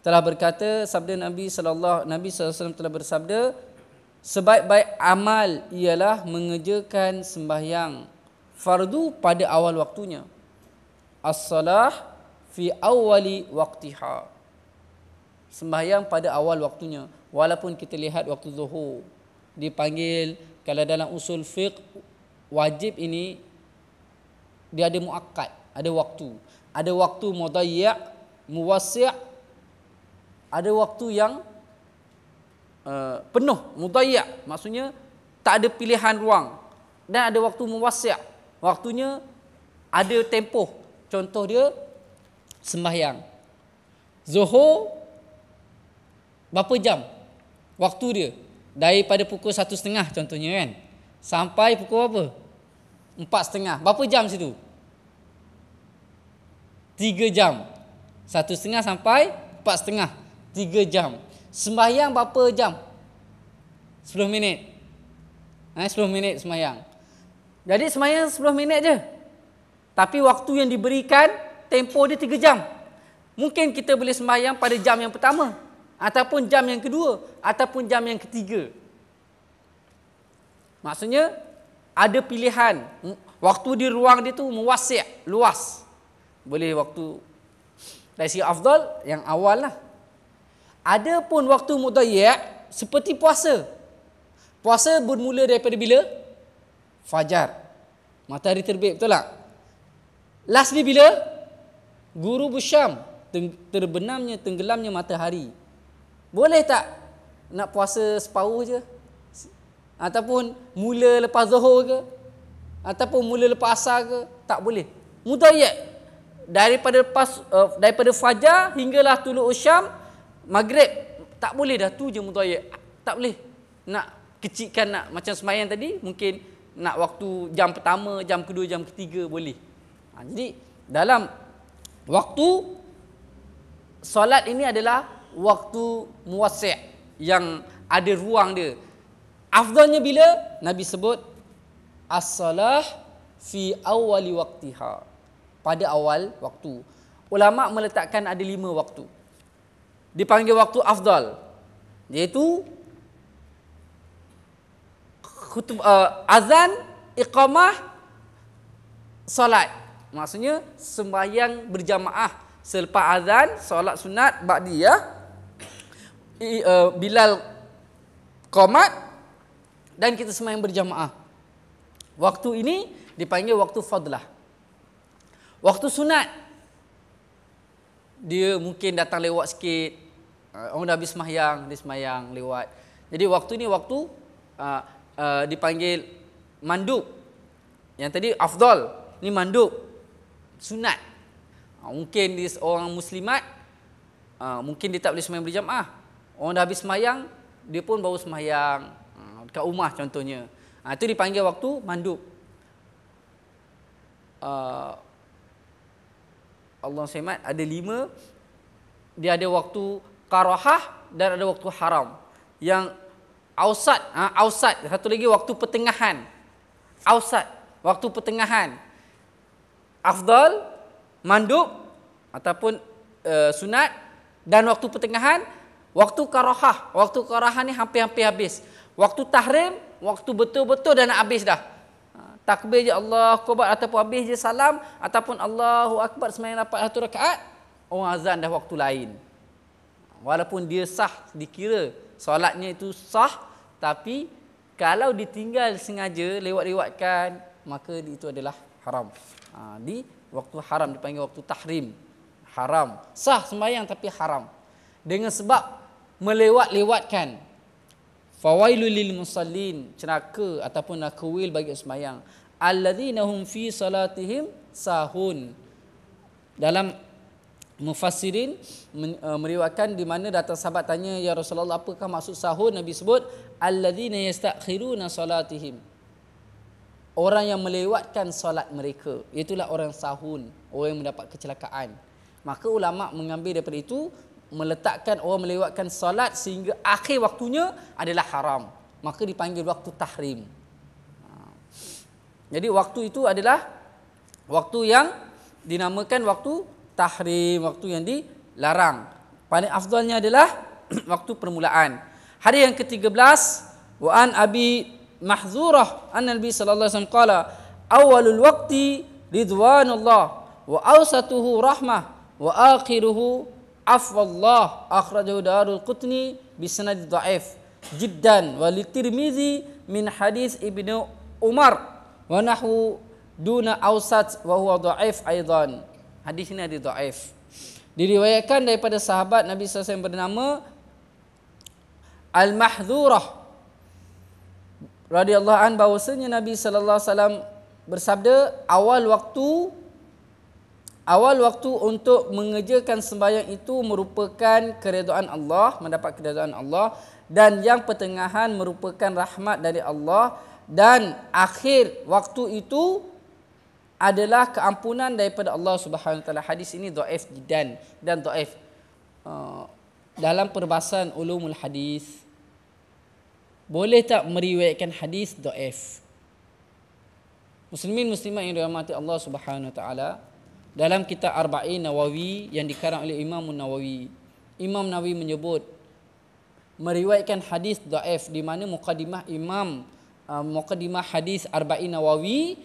telah berkata, sabda Nabi sallallahu alaihi wasallam telah bersabda, sebaik-baik amal ialah mengerjakan sembahyang fardu pada awal waktunya. As-salah fi awwali waqtiha. Sembahyang pada awal waktunya. Walaupun kita lihat waktu zuhur dipanggil, kalau dalam usul fiqh wajib ini dia ada muakkad, ada waktu. Ada waktu mudayya', muwassi', ada waktu yang penuh, mudayya', maksudnya tak ada pilihan ruang, dan ada waktu muwassi', waktunya ada tempoh. Contoh dia sembahyang Zuhur berapa jam waktu dia? Daripada pukul 1:30 contohnya kan, sampai pukul berapa? 4:30. Berapa jam situ? 3 jam. 1:30 sampai 4:30, 3 jam. Sembahyang berapa jam? 10 minit. 10 minit sembahyang. Jadi sembahyang 10 minit je. Tapi waktu yang diberikan, tempoh dia 3 jam. Mungkin kita boleh sembahyang pada jam yang pertama, ataupun jam yang kedua, ataupun jam yang ketiga. Maksudnya ada pilihan. Waktu di ruang dia tu muwassi', luas. Boleh waktu dari segi afdal yang awal lah. Ada pun waktu mudayya' seperti puasa. Puasa bermula daripada bila? Fajar. Matahari terbit, betul tak? Last ni bila? Ghurubus syam, terbenamnya, tenggelamnya matahari. Boleh tak nak puasa separuh je? Ataupun mula lepas zuhur ke? Ataupun mula lepas asar ke? Tak boleh. Mudayya' daripada fajar hinggalah tulu'us syam, maghrib, tak boleh dah, tu je mudayya'. Tak boleh nak kecilkan, nak macam sembahyang tadi, mungkin nak waktu jam pertama, jam kedua, jam ketiga boleh. Jadi dalam waktu solat ini adalah waktu muwassi', yang ada ruang dia. Afdalnya bila? Nabi sebut as-salah fi awwali waqtiha, pada awal waktu. Ulama meletakkan ada 5 waktu. Dipanggil waktu afdal, iaitu azan, iqamah, solat. Maksudnya sembahyang berjamaah selepas azan, solat sunat ba'diyah, Bilal qamat, dan kita sembahyang berjamaah. Waktu ini dipanggil waktu fadlah. Waktu sunat, dia mungkin datang lewat sikit, orang dah habis sembahyang, dia sembahyang lewat. Jadi waktu ni waktu dipanggil mandub. Yang tadi afdal, ni mandub, sunat. Mungkin dia orang muslimat, mungkin dia tak boleh sembahyang berjamaah. Orang dah habis sembahyang, dia pun baru sembahyang dekat rumah contohnya. Itu dipanggil waktu mandub. Allah SWT ada 5. Dia ada waktu karahah dan ada waktu haram. Yang ausat, satu lagi waktu pertengahan. Ausat, waktu pertengahan. Afdal, mandub ataupun sunat, dan waktu pertengahan waktu karahah. Waktu karahah ni hampir-hampir habis. Waktu tahrim, waktu betul-betul dah nak habis dah. Takbir je Allahu Akbar, ataupun habis je salam, ataupun Allahu Akbar sembahyang dapat 1 rakaat, orang azan dah waktu lain. Walaupun dia sah, dikira solatnya itu sah, tapi kalau ditinggal sengaja, lewat-lewatkan, maka itu adalah haram. Di waktu haram, dipanggil waktu tahrim. Haram. Sah sembahyang tapi haram. Dengan sebab melewat-lewatkan. Fawailul lil musallin, celaka ataupun nakwil bagi sembahyang. Alladzina hum fi salatihim sahun. Dalam mufassirin meriwayatkan di mana datang sahabat tanya, ya Rasulullah, apakah maksud sahun? Nabi sebut alladzina yastakhiruna salatihim, orang yang melewatkan solat mereka, itulah orang sahun, orang yang mendapat kecelakaan. Maka ulama mengambil daripada itu, meletakkan orang melewatkan solat sehingga akhir waktunya adalah haram, maka dipanggil waktu tahrim. Jadi waktu itu adalah waktu yang dinamakan waktu tahrim, waktu yang dilarang. Paling afdalnya adalah waktu permulaan. Hadis yang ke-13, wa an Abi Mahzurah anna Nabi sallallahu alaihi wasallam qala awwalul waqti ridwanullah wa awsatuhu rahmah wa akhiruhu afwallah, akhrajahu Darul Qutni bi sanad dhaif jiddan wa li Tirmizi min hadis Ibnu Umar wa nahwu duna awsat wa huwa dhaif aidan. Hadis ini ada dhaif. Diriwayatkan daripada sahabat Nabi sallallahu alaihi wasallam bernama Al-Mahdzurah radhiyallahu an, bahwasanya Nabi sallallahu alaihi wasallam bersabda, awal waktu untuk mengerjakan sembahyang itu merupakan keredaan Allah, mendapat keredaan Allah, dan yang pertengahan merupakan rahmat dari Allah, dan akhir waktu itu adalah keampunan daripada Allah Subhanahu wa taala. Hadis ini dhaif jiddan dan dhaif. Dalam perbahasan ulumul hadis, boleh tak meriwayatkan hadis dhaif? Muslimin muslimat yang dirahmati Allah Subhanahu wa taala, dalam kitab Arba'in Nawawi yang dikarang oleh Imam Nawawi, Imam Nawawi menyebut meriwayatkan hadis dhaif, di mana mukadimah hadis Arba'in Nawawi,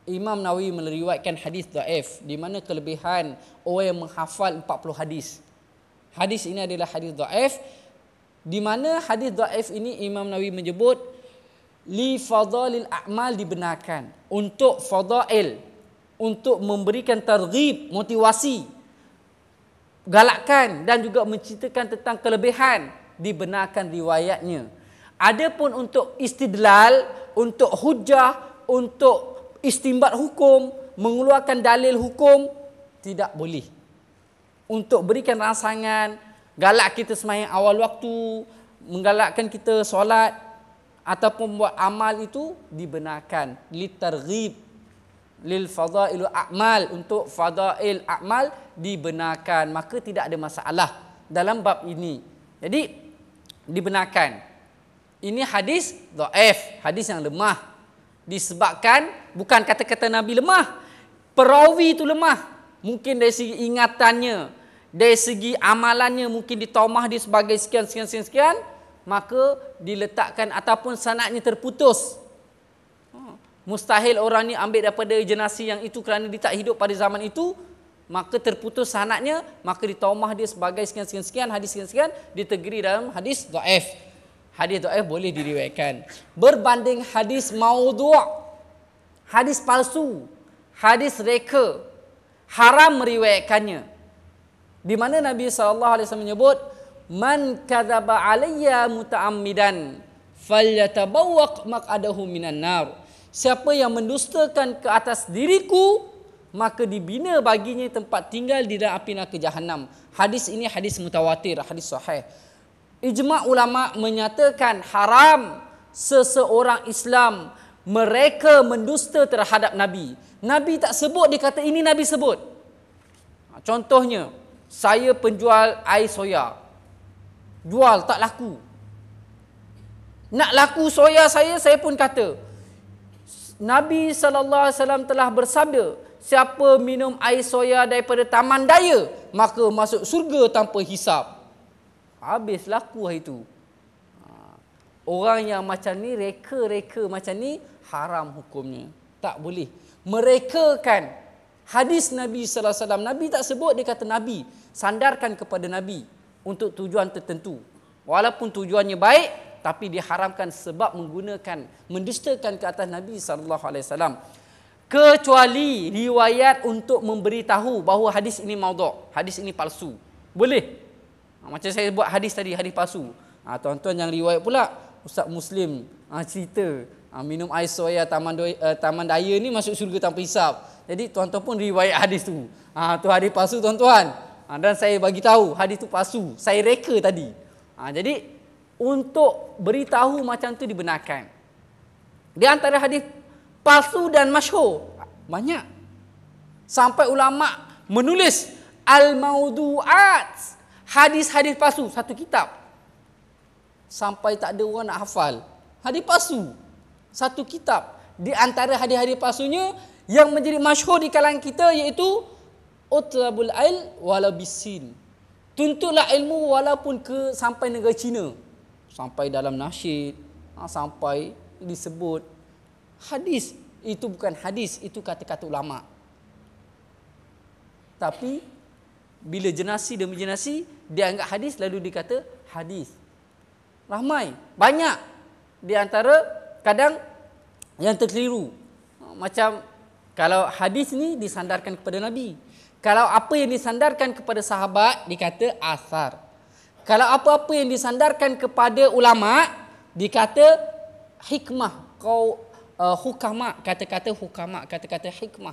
Imam Nawawi meriwayatkan hadis dhaif, di mana kelebihan orang yang menghafal 40 hadis. Hadis ini adalah hadis dhaif, di mana hadis dhaif ini Imam Nawawi menyebut li fadalil a'mal, dibenarkan untuk fadail, untuk memberikan targhib, motivasi, galakkan, dan juga menceritakan tentang kelebihan, dibenarkan riwayatnya. Adapun untuk istidlal, untuk hujah, untuk istimbat hukum, mengeluarkan dalil hukum, tidak boleh. Untuk berikan rangsangan, galak kita sembahyang awal waktu, menggalakkan kita solat ataupun buat amal, itu dibenarkan. Litarghib lil fadailu a'mal, untuk fadail a'mal dibenarkan, maka tidak ada masalah dalam bab ini. Jadi dibenarkan. Ini hadis dhaif, hadis yang lemah, disebabkan bukan kata-kata Nabi lemah, perawi itu lemah. Mungkin dari segi ingatannya, dari segi amalannya, mungkin ditomah dia sebagai sekian, maka diletakkan ataupun sanadnya terputus. Mustahil orang ni ambil daripada jenazah yang itu kerana dia tak hidup pada zaman itu, maka terputus sanadnya, maka ditomah dia sebagai sekian, hadis sekian, ditegeri dalam hadis dhaif. Hadis dhaif boleh diriwayatkan. Berbanding hadis maudhu', hadis palsu, hadis reka, haram meriwayatkannya. Di mana Nabi SAW menyebut, man kadzaba alayya muta'ammidan falyatabawwaq maq'adahu minan nar. Siapa yang mendustakan ke atas diriku, maka dibina baginya tempat tinggal di dalam api neraka Jahannam. Hadis ini hadis mutawatir, hadis sahih. Ijma' ulama menyatakan haram seseorang Islam mereka mendusta terhadap Nabi. Nabi tak sebut, dia kata ini Nabi sebut. Contohnya, saya penjual air soya, jual tak laku. Nak laku soya saya pun kata Nabi SAW telah bersabda, siapa minum air soya daripada taman daya, maka masuk surga tanpa hisap. Habis laku hari itu. Orang yang macam ni, reka-reka macam ni, haram hukumnya. Tak boleh. Merekakan hadis Nabi SAW. Nabi tak sebut, dia kata Nabi. Sandarkan kepada Nabi untuk tujuan tertentu. Walaupun tujuannya baik, tapi diharamkan sebab mendustakan ke atas Nabi SAW. Kecuali riwayat untuk memberitahu bahawa hadis ini maudhu', hadis ini palsu. Boleh. Macam saya buat hadis tadi, hadis palsu. Tuan-tuan yang riwayat pula, Ustaz Muslim cerita minum air soya taman daya ni masuk syurga tanpa hisap. Jadi tuan-tuan pun riwayat hadis tu. Tu hadis palsu tuan-tuan. Dan saya bagi tahu hadis tu palsu. Saya reka tadi. Jadi untuk beritahu macam tu dibenarkan. Di antara hadis palsu dan masyhur banyak. Sampai ulama menulis al-maudu'at, hadis-hadis palsu, satu kitab. Sampai tak ada orang nak hafal. Hadis palsu, satu kitab. Di antara hadis-hadis palsunya yang menjadi masyhur di kalangan kita iaitu utlabul ilm walau bisin. Tuntutlah ilmu walaupun sampai negara Cina. Sampai dalam nasyid, sampai disebut hadis. Itu bukan hadis, itu kata-kata ulama. Tapi bila generasi demi generasi dia anggap hadis, lalu dikata hadis. Ramai, banyak di antara kadang yang terkeliru. Macam kalau hadis ni disandarkan kepada Nabi. Kalau apa yang disandarkan kepada sahabat dikata asar. Kalau apa-apa yang disandarkan kepada ulama dikata hikmah. Hukama, kata-kata hukama, kata-kata hikmah.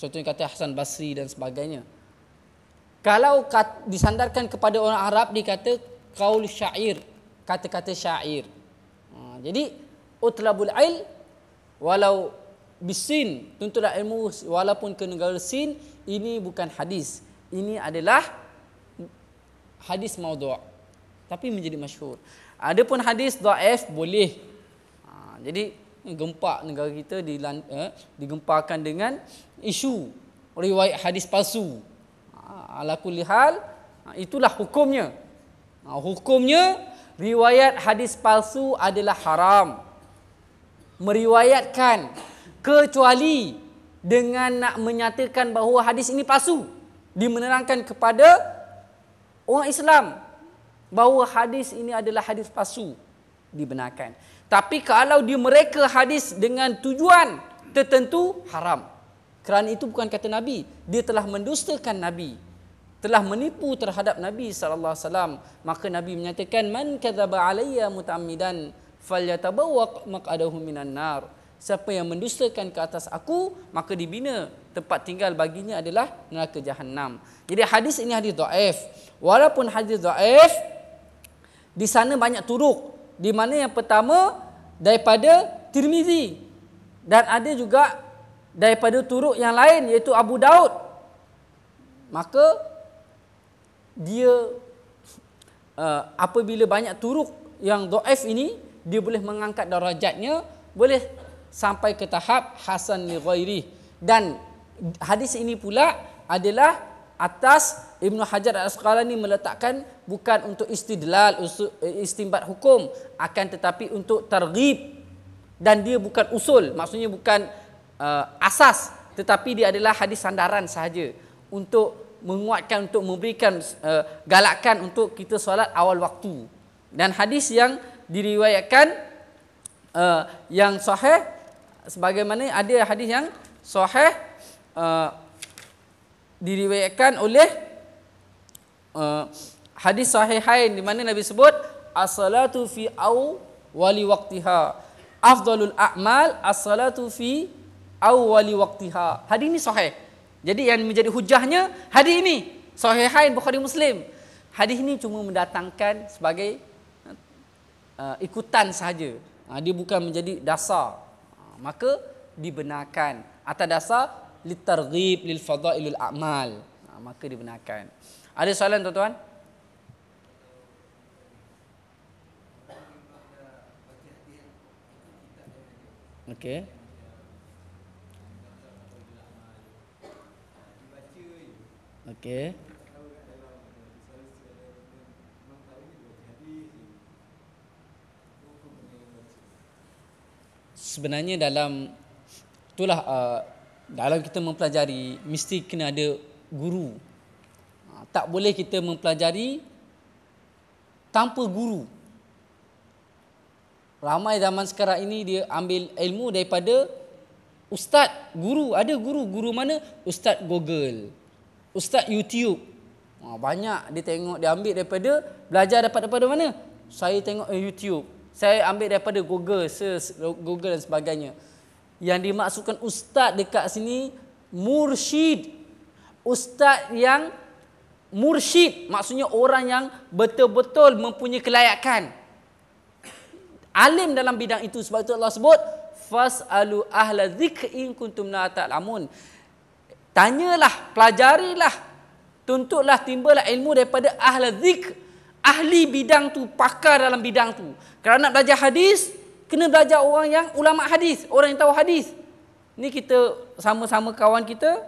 Contohnya kata Hasan Basri dan sebagainya. Kalau disandarkan kepada orang Arab dikata qaul syair, kata-kata syair. Jadi utlabul ilm walau bisin, tuntutlah ilmu walaupun ke negara Sin, ini bukan hadis. Ini adalah hadis maudhu', tapi menjadi masyhur. Adapun hadis dhaif boleh. Jadi gempak negara kita digempakan dengan isu riwayat hadis palsu. Ala kulli hal, itulah hukumnya. Hukumnya riwayat hadis palsu adalah haram. Meriwayatkan kecuali dengan nak menyatakan bahawa hadis ini palsu, dimenerangkan kepada orang Islam bahawa hadis ini adalah hadis palsu, dibenarkan. Tapi kalau dia mereka hadis dengan tujuan tertentu, haram. Kerana itu bukan kata Nabi. Dia telah mendustakan Nabi, telah menipu terhadap Nabi SAW. Maka Nabi menyatakan, man kadzaba alayya muta'ammidan falyatabawwa maq'adahu minan nar. Siapa yang mendustakan ke atas aku, maka dibina tempat tinggal baginya adalah neraka Jahannam. Jadi hadis ini hadis dhaif. Walaupun hadis dhaif, di sana banyak turuk. Di mana yang pertama daripada Tirmizi, dan ada juga daripada turuk yang lain iaitu Abu Daud. Maka dia apabila banyak turuk yang dhaif ini, dia boleh mengangkat darajatnya, boleh sampai ke tahap hasan li ghairi. Dan hadis ini pula adalah atas Ibnu Hajar Al-Asqalani meletakkan bukan untuk istidlal, istinbat hukum, akan tetapi untuk targhib. Dan dia bukan usul, maksudnya bukan asas, tetapi dia adalah hadis sandaran sahaja untuk menguatkan, untuk memberikan galakan untuk kita solat awal waktu. Dan hadis yang diriwayatkan yang sahih, sebagaimana ada hadis yang sahih diriwayatkan oleh hadis sahihain, di mana Nabi sebut as-salatu fi awwali waqtiha afdalul a'mal as-salatu fi awwali waqtiha. Hadis ini sahih. Jadi yang menjadi hujahnya hadis ini sahihain Bukhari Muslim. Hadis ini cuma mendatangkan sebagai ikutan sahaja. Dia bukan menjadi dasar. Maka dibenarkan atas dasar litarghib lil fadailul a'mal. Maka dibenarkan. Ada soalan tuan-tuan? Okey. Okey. Sebenarnya dalam itulah dalam kita mempelajari mesti kena ada guru. Tak boleh kita mempelajari tanpa guru. Ramai zaman sekarang ini dia ambil ilmu daripada ustaz, guru. Ada guru. Guru mana? Ustaz Google, ustaz YouTube. Banyak dia tengok, dia ambil daripada, belajar daripada mana? Saya tengok YouTube. Saya ambil daripada Google, search Google dan sebagainya. Yang dimaksudkan ustaz dekat sini, mursyid. Ustaz yang mursyid, maksudnya orang yang betul-betul mempunyai kelayakan. Alim dalam bidang itu. Sebab itu Allah sebut, fas'alu ahla dzikr in kuntum la ta'lamun. Tanyalah, pelajarilah, tuntutlah, timbalah ilmu daripada ahla dzikr, ahli bidang tu, pakar dalam bidang tu. Kalau nak belajar hadis, kena belajar orang yang ulama hadis, orang yang tahu hadis. Ni kita sama-sama kawan kita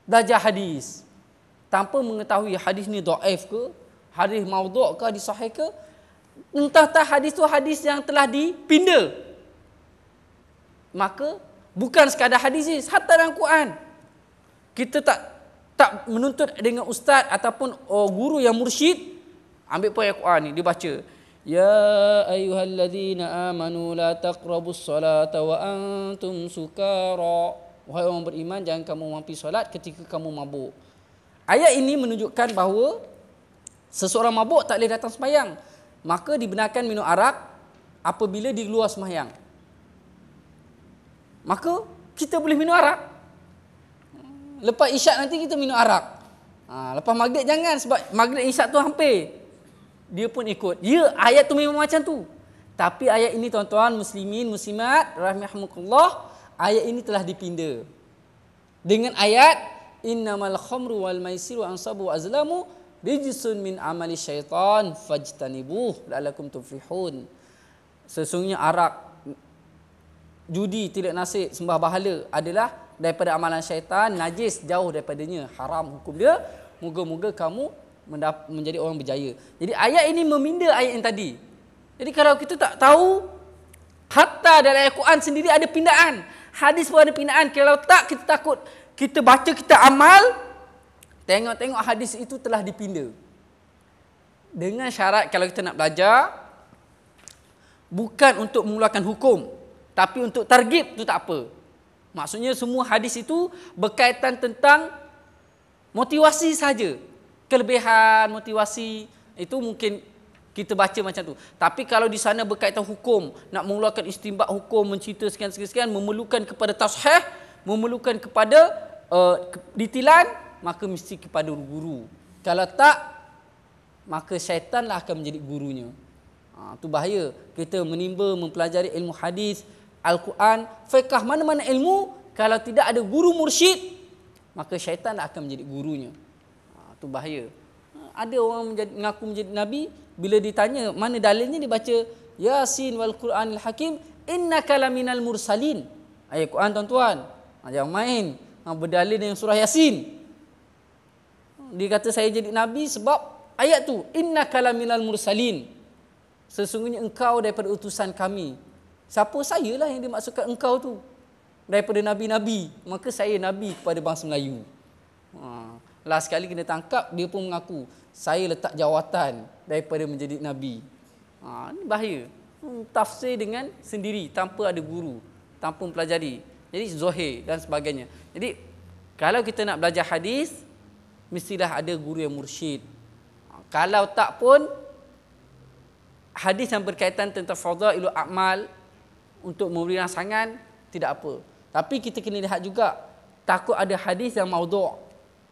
belajar hadis tanpa mengetahui hadis ni dhaif ke, hadis maudhu' ke, hadis sahih ke. Entah-entah hadis tu hadis yang telah dipinda. Maka bukan sekadar hadis ni, hatta dalam Quran. Kita tak menuntut dengan ustaz ataupun guru yang mursyid. Ambil pun ayat Quran ni, dia baca, ya ayyuhalladzina amanu la taqrabus salata wa antum sukara. Wahai orang beriman, jangan kamu menghampiri solat ketika kamu mabuk. Ayat ini menunjukkan bahawa seseorang mabuk tak boleh datang sembahyang. Maka dibenarkan minum arak apabila di luar sembahyang. Maka kita boleh minum arak. Lepas isyak nanti kita minum arak. Lepas maghrib jangan, sebab maghrib isyak tu hampir. Dia pun ikut. Ya, ayat tu memang macam tu. Tapi ayat ini tuan-tuan muslimin, muslimat, rahimakumullah, ayat ini telah dipinda. Dengan ayat innamal khamru wal maisiru ansabu wa azlamu rijsun min amali syaitan fajtanibuh la'allakum tuflihun. Sesungguhnya arak, judi, tidak nasib, sembah bahala adalah daripada amalan syaitan, najis, jauh daripadanya, haram hukum dia. Moga-moga kamu menjadi orang berjaya. Jadi ayat ini meminda ayat yang tadi. Jadi kalau kita tak tahu, hatta dalam ayat Quran sendiri ada pindaan, hadis pun ada pindaan. Kalau tak, kita takut, kita baca, kita amal, tengok-tengok hadis itu telah dipinda. Dengan syarat kalau kita nak belajar, bukan untuk mengeluarkan hukum, tapi untuk targhib, tu tak apa. Maksudnya semua hadis itu berkaitan tentang motivasi saja. Kelebihan, motivasi, itu mungkin kita baca macam tu. Tapi kalau di sana berkaitan hukum, nak mengeluarkan istinbat hukum, mencerita sekian-sekian, memerlukan kepada tasheh, memerlukan kepada ditilan, maka mesti kepada guru. Kalau tak, maka syaitanlah akan menjadi gurunya. Itu bahaya. Kita menimba, mempelajari ilmu hadis, Al-Quran, fiqh, mana-mana ilmu, kalau tidak ada guru mursyid, maka syaitan akan menjadi gurunya. Itu bahaya. Ada orang mengaku menjadi Nabi, bila ditanya mana dalilnya, dia baca Yasin wal Quranil Hakim innaka laminal mursalin. Ayat Quran tuan-tuan. Jangan main berdalil dengan surah Yasin. Dia kata saya jadi Nabi sebab ayat tu, innaka laminal mursalin. Sesungguhnya engkau daripada utusan kami. Siapa? Saya lah yang dimaksudkan engkau tu. Daripada Nabi-Nabi. Maka saya Nabi kepada bangsa Melayu. Last sekali kena tangkap, dia pun mengaku, saya letak jawatan daripada menjadi Nabi. Ini bahaya. Tafsir dengan sendiri, tanpa ada guru, tanpa mempelajari. Jadi zohir dan sebagainya. Jadi kalau kita nak belajar hadis, mestilah ada guru yang mursyid. Kalau tak pun, hadis yang berkaitan tentang fadhailul a'mal, untuk memberi rangsangan, tidak apa. Tapi kita kena lihat juga, takut ada hadis yang maudhu',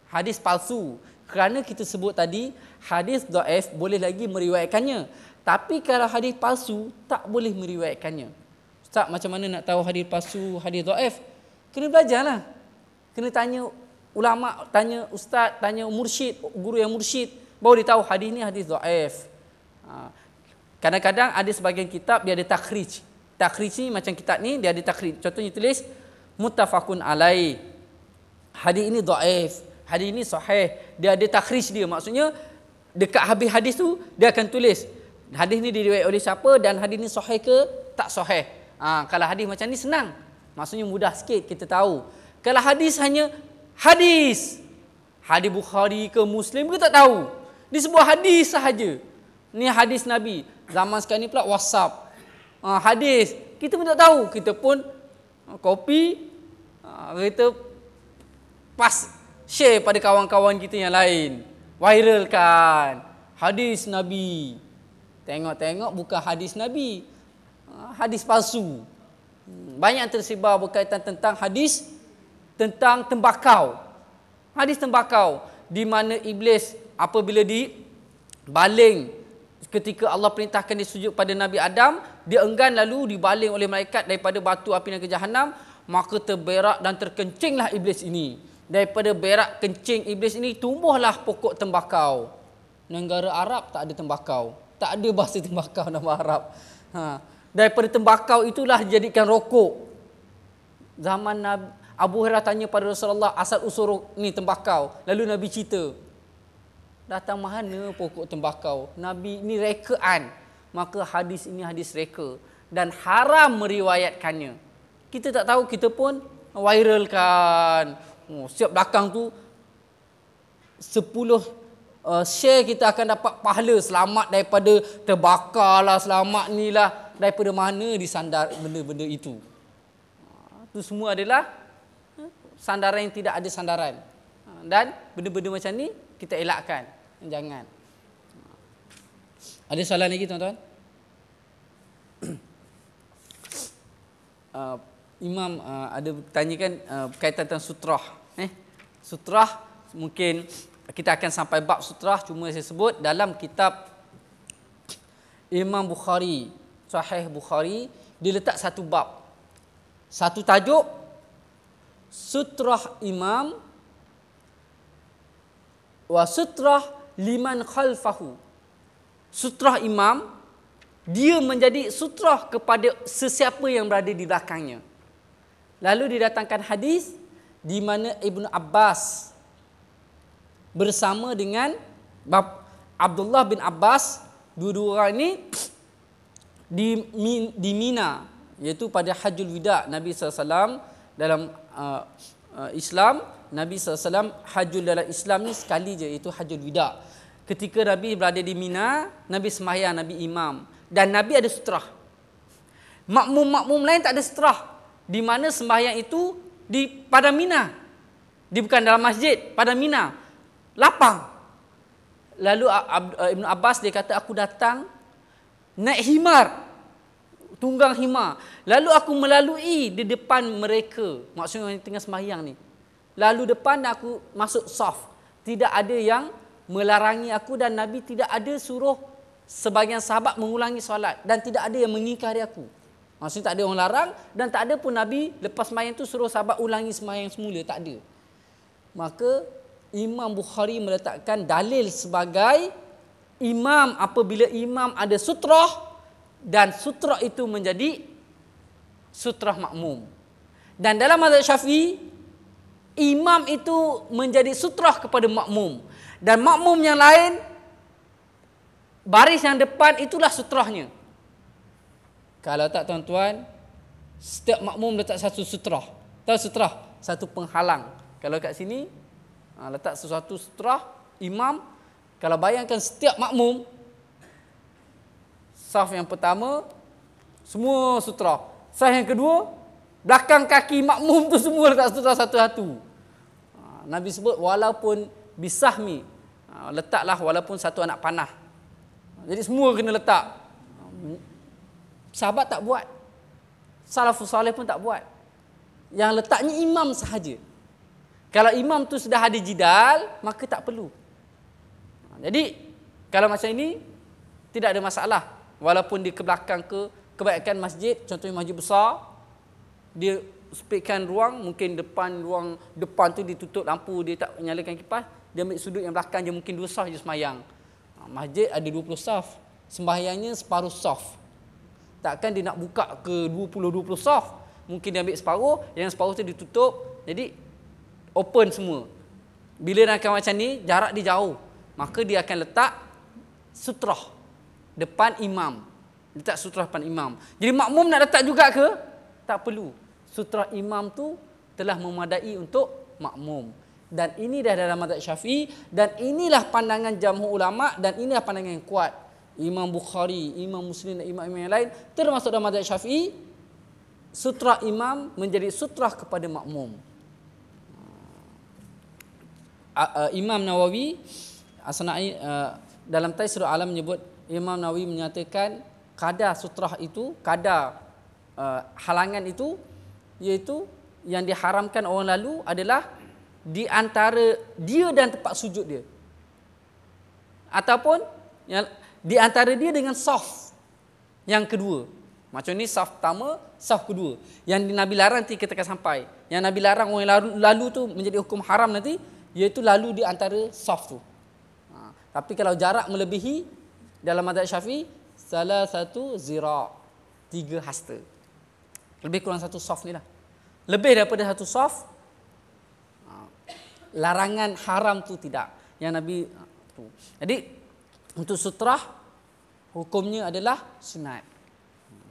hadis palsu. Kerana kita sebut tadi, hadis dhaif boleh lagi meriwayatkannya. Tapi kalau hadis palsu, tak boleh meriwayatkannya. Ustaz, macam mana nak tahu hadis palsu, hadis dhaif? Kena belajarlah. Kena tanya ulama, tanya ustaz, tanya mursyid, guru yang mursyid, baru dia tahu hadis ni hadis dhaif. Kadang-kadang ada sebagian kitab dia ada takhrij. Takhrij ni macam kitab ni dia ada takhrij. Contohnya tulis muttafaqun alaih. Hadis ini dhaif, hadis ini sahih. Dia ada takhrij dia. Maksudnya dekat habis hadis tu dia akan tulis hadis ni diriwayatkan oleh siapa dan hadis ni sahih ke tak sahih. Kalau hadis macam ni senang. Maksudnya mudah sikit kita tahu. Kalau hadis hanya hadis, Hadis Bukhari ke Muslim ke tak tahu. Di sebuah hadis sahaja. Ni hadis Nabi. Zaman sekarang ni pula WhatsApp. Hadis. Kita pun tak tahu. Kita pun copy. Kita pas share pada kawan-kawan kita yang lain. Viralkan. Hadis Nabi. Tengok-tengok bukan hadis Nabi. Hadis palsu. Banyak tersebar berkaitan tentang hadis tentang tembakau. Hadis tembakau di mana iblis apabila dibaling ketika Allah perintahkan dia sujud pada Nabi Adam, dia enggan lalu dibaling oleh malaikat daripada batu api neraka Jahanam, maka terberak dan terkencinglah iblis ini. Daripada berak kencing iblis ini tumbuhlah pokok tembakau. Negara Arab tak ada tembakau. Tak ada bahasa tembakau nama Arab. Daripada tembakau itulah dijadikan rokok. Zaman Nabi, Abu Hurairah tanya pada Rasulullah asal usul ni tembakau. Lalu Nabi cerita, datang mana pokok tembakau? Nabi ni rekaan. Maka hadis ini hadis reka dan haram meriwayatkannya. Kita tak tahu, kita pun viralkan. Setiap belakang tu 10 share kita akan dapat pahala, selamat daripada terbakar lah, selamat ni lah, daripada mana disandar benda-benda itu. Itu semua adalah sandaran yang tidak ada sandaran. Dan benda-benda macam ni kita elakkan. Jangan. Ada soalan lagi tuan-tuan? Imam ada tanyakan berkaitan tentang sutrah. Sutrah mungkin kita akan sampai bab sutrah, cuma saya sebut dalam kitab Imam Bukhari, Sahih Bukhari, dia letak satu bab. Satu tajuk, sutrah imam wa sutrah liman khalfahu. Sutrah imam, dia menjadi sutrah kepada sesiapa yang berada di belakangnya. Lalu didatangkan hadis di mana Ibnu Abbas bersama dengan Abdullah bin Abbas, dua-dua orang ini di Mina, iaitu pada Hajjul Wida Nabi SAW dalam Islam. Nabi SAW hajjul dalam Islam ni sekali je, iaitu Hajjul Wida. Ketika Nabi berada di Mina, Nabi sembahyang, Nabi imam, dan Nabi ada sutrah. Makmum-makmum lain tak ada sutrah, di mana sembahyang itu di padang Mina, bukan dalam masjid, pada Mina, lapang. Lalu Ibn Abbas dia kata, aku datang naik himar, tunggang himar. Lalu aku melalui di depan mereka, maksudnya yang tengah sembahyang ni. Lalu depan aku masuk saf. Tidak ada yang melarangi aku, dan Nabi tidak ada suruh sebahagian sahabat mengulangi solat, dan tidak ada yang mengingkari aku. Maksudnya tak ada orang larang, dan tak ada pun Nabi lepas sembahyang tu suruh sahabat ulangi sembahyang semula, tak ada. Maka Imam Bukhari meletakkan dalil sebagai imam apabila imam ada sutrah, dan sutrah itu menjadi sutrah makmum. Dan dalam mazhab Syafi'i, imam itu menjadi sutrah kepada makmum, dan makmum yang lain, baris yang depan itulah sutrahnya. Kalau tak tuan-tuan, setiap makmum letak satu sutrah. Tahu sutrah? Satu penghalang. Kalau kat sini letak sesuatu sutrah imam. Kalau bayangkan setiap makmum, saf yang pertama semua sutrah, saf yang kedua belakang kaki makmum tu semua letak sutrah satu-satu. Nabi sebut walaupun bisahmi, letaklah walaupun satu anak panah. Jadi semua kena letak. Sahabat tak buat, salafus salih pun tak buat. Yang letaknya imam sahaja. Kalau imam tu sudah ada jidal, maka tak perlu. Jadi kalau macam ini tidak ada masalah. Walaupun di belakang kebanyakan masjid, contohnya masjid besar, dia spekkan ruang, mungkin ruang depan tu ditutup lampu, dia tak nyalakan kipas, dia ambil sudut yang belakang je, mungkin 2 saf je sembahyang. Masjid ada 20 saf, sembahyangnya separuh saf. Takkan dia nak buka ke 20 saf. Mungkin dia ambil separuh, yang separuh tu ditutup. Jadi open semua. Bila nak macam ni, jarak dia jauh, maka dia akan letak sutrah depan imam. Letak sutrah depan imam. Jadi makmum nak letak juga ke? Tak perlu. Sutrah imam tu telah memadai untuk makmum. Dan ini dah dalam mazhab Syafi'i, dan inilah pandangan jamhur ulama, dan inilah pandangan yang kuat. Imam Bukhari, Imam Muslim dan imam-imam yang lain termasuk dalam mazhab Syafi'i, sutrah imam menjadi sutrah kepada makmum. Imam Nawawi As-Sanai dalam Taisirul Alam menyebut, Imam Nawawi menyatakan kadar sutrah itu, kadar halangan itu, iaitu yang diharamkan orang lalu adalah di antara dia dan tempat sujud dia, ataupun yang di antara dia dengan saf yang kedua. Macam ni saf pertama, saf kedua. Yang Nabi larang nanti kita akan sampai. Yang Nabi larang orang lalu tu menjadi hukum haram nanti, iaitu lalu di antara saf tu. Tapi kalau jarak melebihi dalam mazhab Syafi'i, salah satu zira', 3 hasta. Lebih kurang satu saf ni lah. Lebih daripada satu saf, larangan haram tu tidak. Yang Nabi tu. Jadi untuk sutrah hukumnya adalah sunat.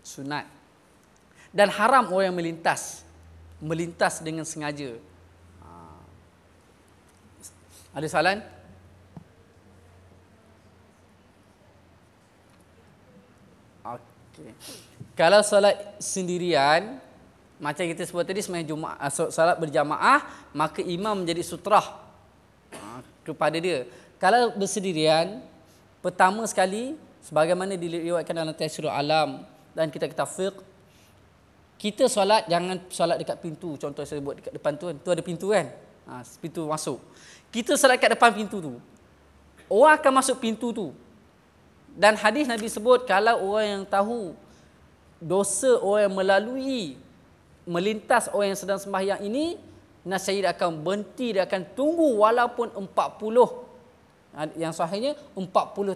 Sunat. Dan haram orang yang melintas dengan sengaja. Ada soalan? Okey. Kalau solat sendirian, macam kita sebut tadi, sembahyang Jumaat, solat berjamaah, maka imam menjadi sutrah kepada dia. Kalau bersendirian, pertama sekali, sebagaimana diriwayatkan dalam Taisirul Alam dan kitab-kitab fiqh, kita solat jangan solat dekat pintu. Contoh saya buat dekat depan tu kan, tu ada pintu kan, pintu masuk. Kita solat kat depan pintu tu, orang akan masuk pintu tu. Dan hadis Nabi sebut, kalau orang yang tahu dosa orang yang melintas orang yang sedang sembahyang ini, nasib dia akan berhenti, dia akan tunggu walaupun 40, yang sahihnya 40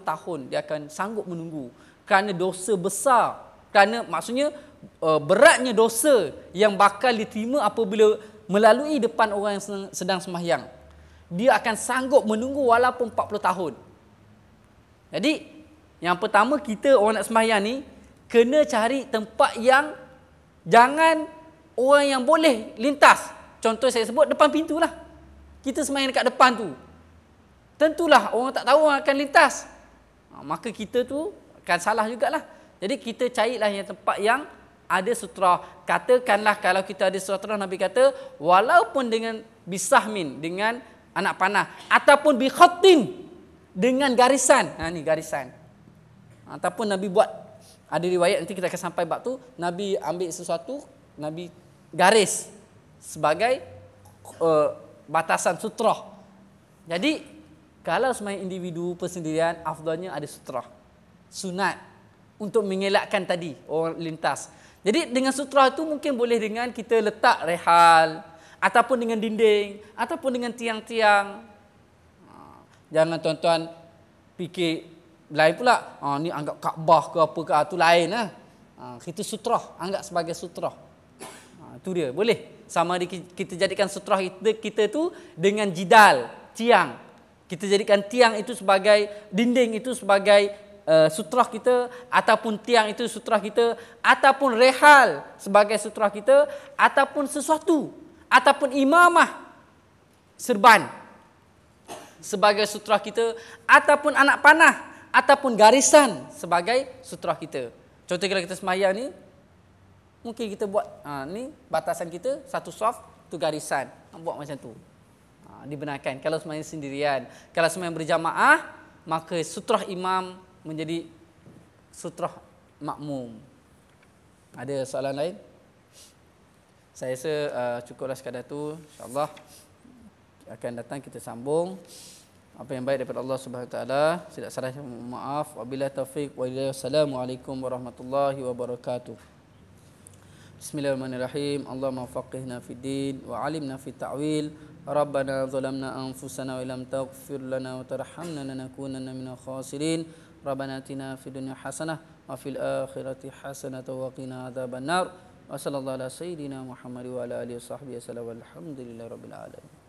tahun dia akan sanggup menunggu, kerana dosa besar, kerana maksudnya beratnya dosa yang bakal diterima apabila melalui depan orang yang sedang sembahyang. Dia akan sanggup menunggu walaupun 40 tahun. Jadi yang pertama, kita orang nak sembahyang ni kena cari tempat yang jangan orang yang boleh lintas. Contoh saya sebut depan pintu lah. Kita sembahyang dekat depan tu, tentulah orang tak tahu orang akan lintas. Maka kita tu akan salah jugalah. Jadi kita carilah yang tempat yang ada sutrah. Katakanlah kalau kita ada sutrah, Nabi kata walaupun dengan bisahmin, dengan anak panah, ataupun bi khatin, dengan garisan. Ni garisan. Ataupun Nabi buat, ada riwayat nanti kita akan sampai bab tu, Nabi ambil sesuatu, Nabi garis sebagai batasan sutrah. Jadi kalau sembahyang individu persendirian, afdalnya ada sutrah, sunat, untuk mengelakkan tadi orang lintas. Jadi dengan sutrah itu mungkin boleh dengan kita letak rehal, ataupun dengan dinding, ataupun dengan tiang-tiang. Jangan tuan-tuan fikir lain pula, ni anggap Kaabah ke apa ke, tu lain lah. Kita sutrah, anggap sebagai sutrah. Itu dia, boleh. Sama ada kita jadikan sutrah kita tu dengan jidal, tiang. Kita jadikan tiang itu sebagai, dinding itu sebagai sutrah kita, ataupun tiang itu sutrah kita, ataupun rehal sebagai sutrah kita, ataupun sesuatu, ataupun imamah, serban sebagai sutrah kita, ataupun anak panah, ataupun garisan sebagai sutrah kita. Contoh kalau kita sembahyang ni, mungkin kita buat ni batasan kita, satu saf tu garisan, buat macam tu. Dibenarkan kalau sembahyang sendirian. Kalau sembahyang berjamaah, maka sutrah imam menjadi sutrah makmum. Ada soalan lain? Saya rasa cukuplah sekadar tu. InsyaAllah akan datang kita sambung. Apa yang baik daripada Allah Subhanahu Wa Taala, tidak salah maaf. Wabillahi taufiq wa hidayah. Assalamualaikum warahmatullahi wabarakatuh. Bismillahirrahmanirrahim. Allahumma faqihna fid din wa 'alimna fit ta'wil. Rabbana zalamna anfusana wa illam taghfir lana wa tarhamna lanakunanna minal khasirin. Rabbana atina fid dunya hasanah wa fil akhirati hasanah wa qina adzabannar. Wa sallallahu ala sayyidina Muhammad wa ala alihi washabbihi wasallam. Alhamdulillahirabbil alamin.